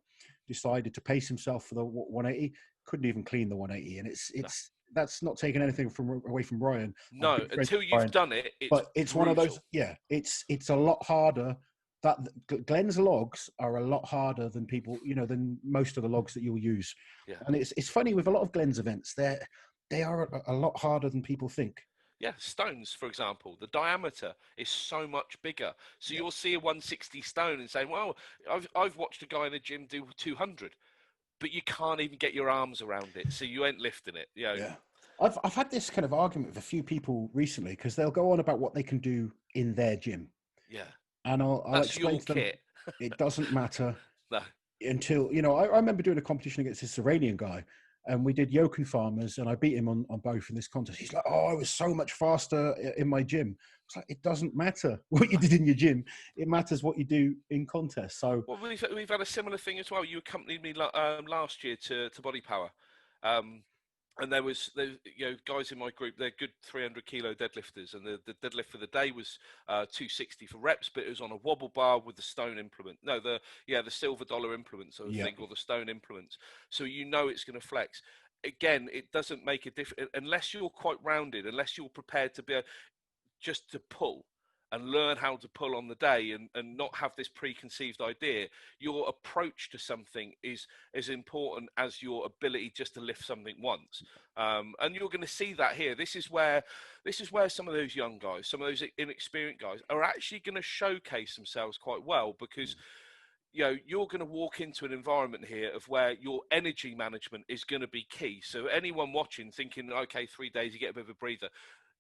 decided to pace himself for the 180. Couldn't even clean the 180, and it's. That's not taking anything away from Brian. No, until you've done it. But it's one of those. Yeah, it's a lot harder. That Glenn's logs are a lot harder than people, you know, than most of the logs that you'll use. Yeah. And it's funny with a lot of Glenn's events, they are a lot harder than people think. Yeah, stones, for example, the diameter is so much bigger. So you'll see a 160 stone and say, well, I've watched a guy in the gym do 200. But you can't even get your arms around it, so you ain't lifting it. You know? Yeah, I've had this kind of argument with a few people recently because they'll go on about what they can do in their gym. Yeah, and I'll explain to them kit. It doesn't matter no. Until, you know, I remember doing a competition against this Iranian guy, and we did yoke and farmers, and I beat him on both in this contest. He's like, "Oh, I was so much faster in my gym." It's like, it doesn't matter what you did in your gym; it matters what you do in contests. So, well, we've had a similar thing as well. You accompanied me last year to Body Power, and there you know, guys in my group. They're good 300 kilo deadlifters, and the deadlift for the day was 260 for reps, but it was on a wobble bar with the stone implement. No, the silver dollar implements, I think, or the stone implements. So you know it's going to flex. Again, it doesn't make a difference unless you're quite rounded, unless you're prepared to be just to pull and learn how to pull on the day and not have this preconceived idea. Your approach to something is as important as your ability just to lift something once. And you're going to see that here. This is where some of those young guys, some of those inexperienced guys are actually going to showcase themselves quite well, because you're going to walk into an environment here of where your energy management is going to be key. So anyone watching thinking, okay, 3 days, you get a bit of a breather.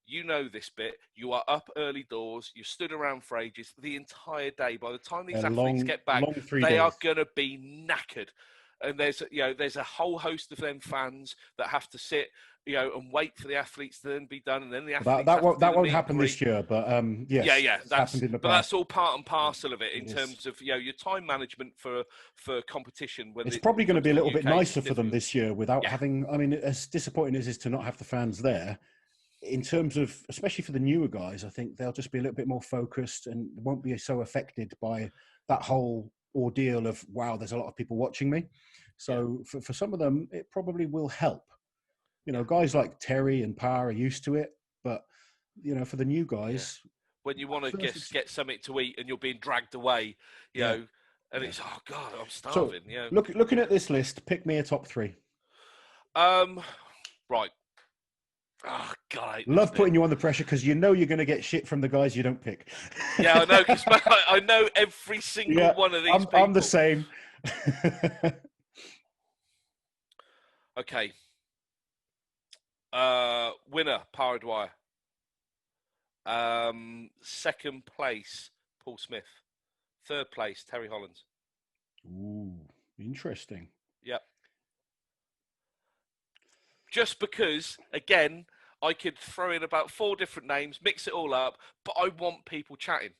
You know this bit. You are up early doors. You stood around for ages the entire day. By the time these athletes get back, they are going to be knackered. And there's a whole host of them fans that have to sit, and wait for the athletes to then be done, and then the athletes that won't happen this year. But yes, that's all part and parcel of it in terms of your time management for competition. It's probably going to be a little bit nicer for them this year without having. I mean, as disappointing as it is to not have the fans there. In terms of, especially for the newer guys, I think they'll just be a little bit more focused and won't be so affected by that whole ordeal of, wow, there's a lot of people watching me. So for some of them, it probably will help. Guys like Terry and Parr are used to it, but, for the new guys. When you want to get something to eat and you're being dragged away, and it's, oh, God, I'm starving. So, looking at this list, pick me a top 3. Right. Oh, God. Love putting you on the pressure because you're going to get shit from the guys you don't pick. Yeah, I know, because I know every single one of these people. I'm the same. Okay. Winner, Powered Wire. Second place, Paul Smith. Third place, Terry Hollands. Ooh, interesting. Yep. Just because, again, I could throw in about 4 different names, mix it all up, but I want people chatting.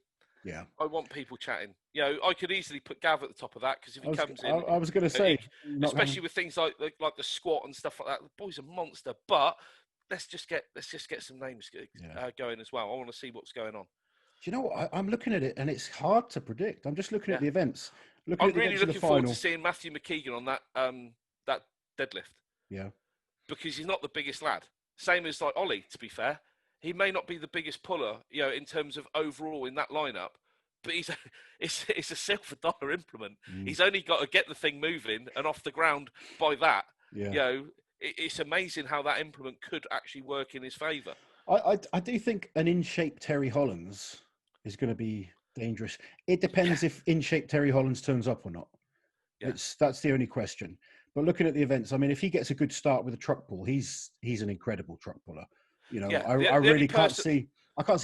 Yeah. I want people chatting. I could easily put Gav at the top of that, because if he comes in... I was going to say... especially with things like the squat and stuff like that, the boy's a monster, but let's just get some names going as well. I want to see what's going on. Do you know what? I'm looking at it, and it's hard to predict. I'm just looking at the events. I'm really looking forward to seeing Matthew McKeegan on that deadlift. Yeah. Because he's not the biggest lad. Same as like Ollie, to be fair. He may not be the biggest puller, in terms of overall in that lineup, but it's a silver dollar implement. He's only got to get the thing moving and off the ground by that. Yeah. It's amazing how that implement could actually work in his favour. I do think an in-shape Terry Hollands is going to be dangerous. It depends if in-shape Terry Hollands turns up or not. Yeah. That's the only question. But looking at the events, I mean, if he gets a good start with a truck pull, he's an incredible truck puller. I really can't see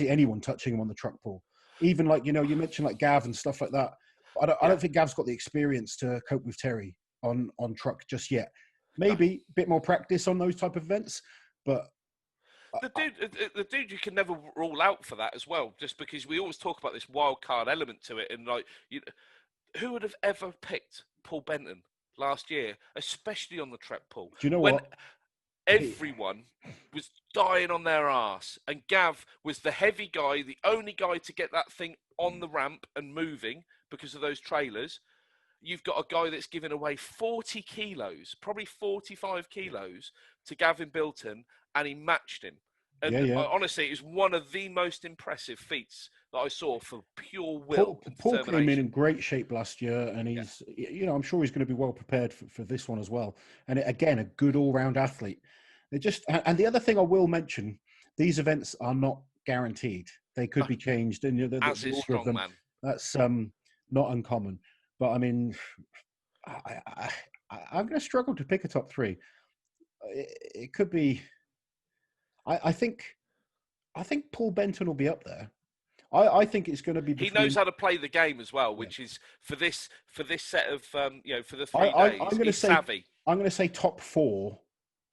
anyone touching him on the truck pull. Even like, you mentioned like Gav and stuff like that. I don't think Gav's got the experience to cope with Terry on truck just yet. Maybe a bit more practice on those type of events, but the dude you can never rule out for that as well, just because we always talk about this wild card element to it, and like, who would have ever picked Paul Benton last year, especially on the trek pull? Do you know what? Everyone was dying on their ass, and Gav was the heavy guy, the only guy to get that thing on the ramp and moving because of those trailers. You've got a guy that's giving away 40 kilos, probably 45 kilos to Gavin Bilton, and he matched him. And honestly, it was one of the most impressive feats that I saw for pure will. Paul came in great shape last year, and he's, I'm sure he's going to be well prepared for this one as well. And again, a good all-round athlete. And the other thing I will mention, these events are not guaranteed. They could be changed. And as is Strongman. That's not uncommon. But I mean, I'm going to struggle to pick a top 3. It could be. I think Paul Benton will be up there. I think it's going to be. He knows how to play the game as well, which is for this set of for the 3 days. He's savvy. I'm going to say top 4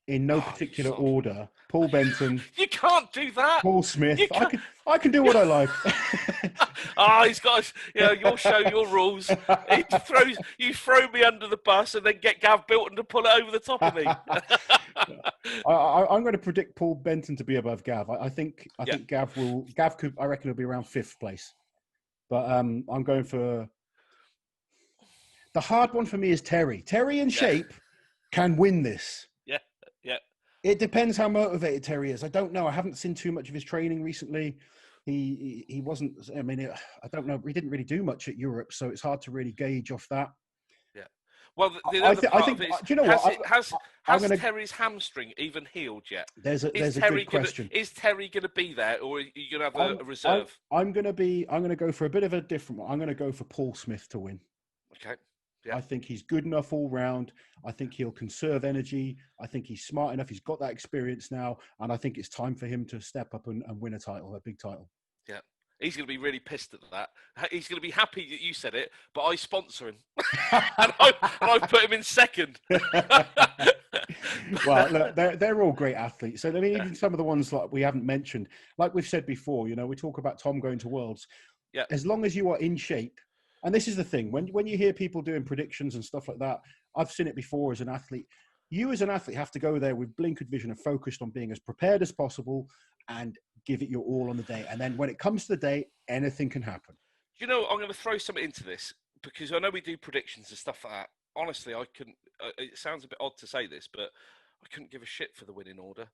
in no particular order. Paul Benton. You can't do that. Paul Smith. I can do what I like. He's got. You'll show your rules. You throw me under the bus and then get Gav Bilton to pull it over the top of me. I'm going to predict Paul Benton to be above Gav. I think Gav could. I reckon he'll be around 5th place. But I'm going for the hard one for me is Terry. Terry in shape can win this. Yeah. It depends how motivated Terry is. I don't know. I haven't seen too much of his training recently. he wasn't. I mean, I don't know. He didn't really do much at Europe, so it's hard to really gauge off that. Yeah. Well, the other part of it is, do you know what? Has Terry's hamstring even healed yet? There's a good question. Is Terry going to be there, or are you going to have a reserve? I'm going to go for a bit of a different one. I'm going to go for Paul Smith to win. Okay. Yeah. I think he's good enough all round. I think he'll conserve energy. I think he's smart enough. He's got that experience now, and I think it's time for him to step up and win a title, a big title. Yeah. He's going to be really pissed at that. He's going to be happy that you said it, but I sponsor him. and I put him in second. Well, look, they're all great athletes. So, I mean, even some of the ones like we haven't mentioned, like we've said before, we talk about Tom going to Worlds. Yeah. As long as you are in shape, and this is the thing, when you hear people doing predictions and stuff like that, I've seen it before as an athlete. You as an athlete have to go there with blinkered vision and focused on being as prepared as possible and give it your all on the day. And then when it comes to the day, anything can happen. I'm going to throw something into this because I know we do predictions and stuff like that. Honestly, I couldn't, it sounds a bit odd to say this, but I couldn't give a shit for the winning order.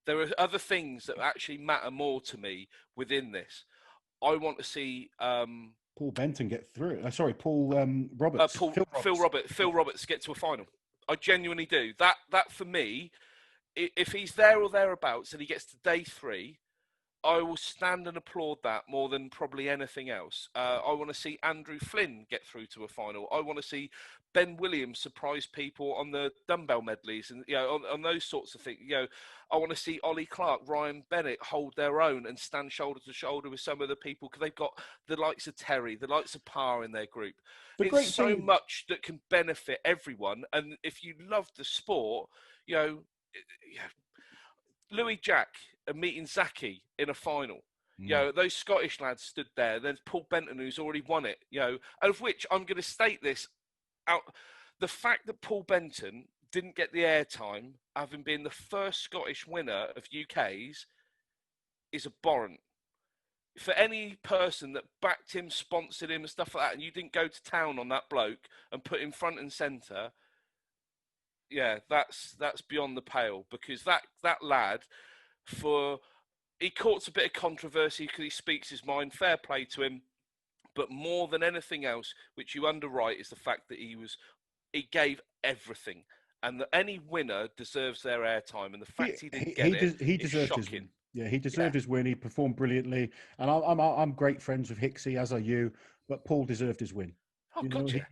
There are other things that actually matter more to me within this. I want to see Paul Benton get through. Paul Roberts. Phil Roberts get to a final. I genuinely do. That for me, if he's there or thereabouts and he gets to day 3, I will stand and applaud that more than probably anything else. I want to see Andrew Flynn get through to a final. I want to see Ben Williams surprise people on the dumbbell medleys and on those sorts of things. I want to see Ollie Clark, Ryan Bennett hold their own and stand shoulder to shoulder with some of the people because they've got the likes of Terry, the likes of Parr in their group. It's so much that can benefit everyone. And if you love the sport, Louis Jack and meeting Zaki in a final. Those Scottish lads stood there. There's Paul Benton, who's already won it, of which I'm going to state this out. The fact that Paul Benton didn't get the airtime, having been the first Scottish winner of UK's, is abhorrent. For any person that backed him, sponsored him and stuff like that, and you didn't go to town on that bloke and put him front and centre, that's beyond the pale. Because that lad, he caught a bit of controversy because he speaks his mind, fair play to him, but more than anything else, which you underwrite, is the fact that he gave everything, and that any winner deserves their airtime, and the fact he didn't get it, he deserved his win. Yeah, he deserved his win. He performed brilliantly, and I'm great friends with Hicksy, as are you. But Paul deserved his win. Oh, gotcha.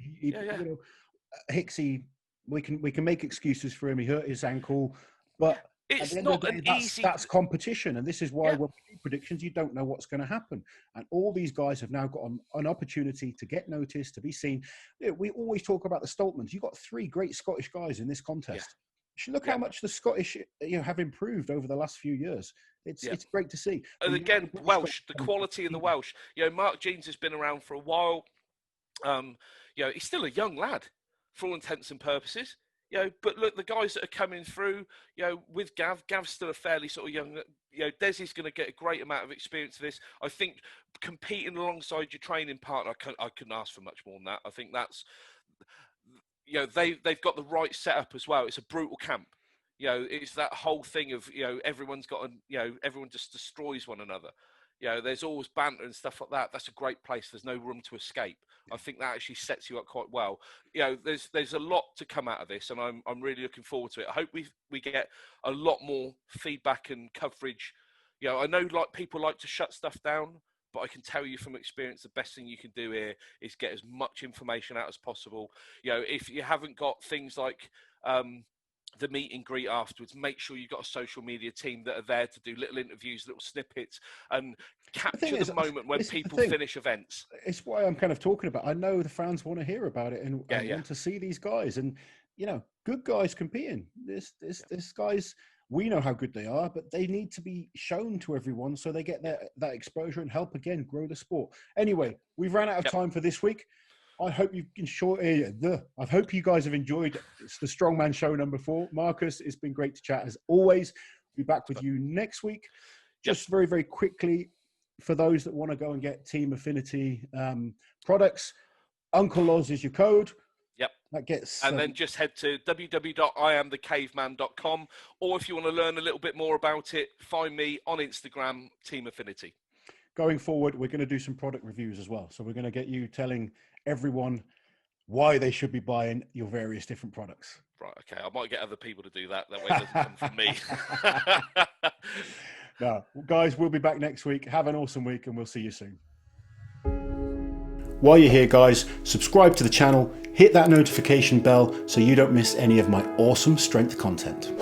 Hicksy, we can make excuses for him. He hurt his ankle, but it's not that's competition, and this is why when we do predictions, you don't know what's going to happen. And all these guys have now got an opportunity to get noticed, to be seen. We always talk about the Stoltmans. You've got 3 great Scottish guys in this contest. Look how much the Scottish have improved over the last few years. It's great to see. And again, Welsh, the quality of the Welsh. Mark Jeans has been around for a while. He's still a young lad for all intents and purposes. But look, the guys that are coming through, with Gav's still a fairly sort of young. Desi's going to get a great amount of experience of this. I think competing alongside your training partner, I couldn't ask for much more than that. I think that's, they've got the right setup as well. It's a brutal camp. It's that whole thing of, everyone's got, everyone just destroys one another. There's always banter and stuff like that. That's a great place. There's no room to escape. I think that actually sets you up quite well. There's a lot to come out of this, and I'm really looking forward to it. I hope we get a lot more feedback and coverage. I know people like to shut stuff down, but I can tell you from experience, the best thing you can do here is get as much information out as possible. If you haven't got things like the meet and greet afterwards, make sure you've got a social media team that are there to do little interviews, little snippets, and capture the moment when people finish events. It's why I'm kind of talking about. I know the fans want to hear about it and want to see these guys, and good guys competing. This guys, we know how good they are, but they need to be shown to everyone so they get that exposure and help again grow the sport. Anyway, we've ran out of time for this week. I hope I hope you guys have enjoyed. It's the Strongman Show number 4. Marcus, it's been great to chat as always. Be back with you next week. Just very, very quickly, for those that want to go and get Team Affinity products, Uncle Oz is your code. Yep. That gets. And then just head to www.iamthecaveman.com, or if you want to learn a little bit more about it, find me on Instagram, Team Affinity. going forward, we're going to do some product reviews as well. So we're going to get you telling everyone why they should be buying your various different products. Right, okay. I might get other people to do that. That way it doesn't come from me. No, guys, we'll be back next week. Have an awesome week, and we'll see you soon. While you're here, guys, subscribe to the channel, hit that notification bell so you don't miss any of my awesome strength content.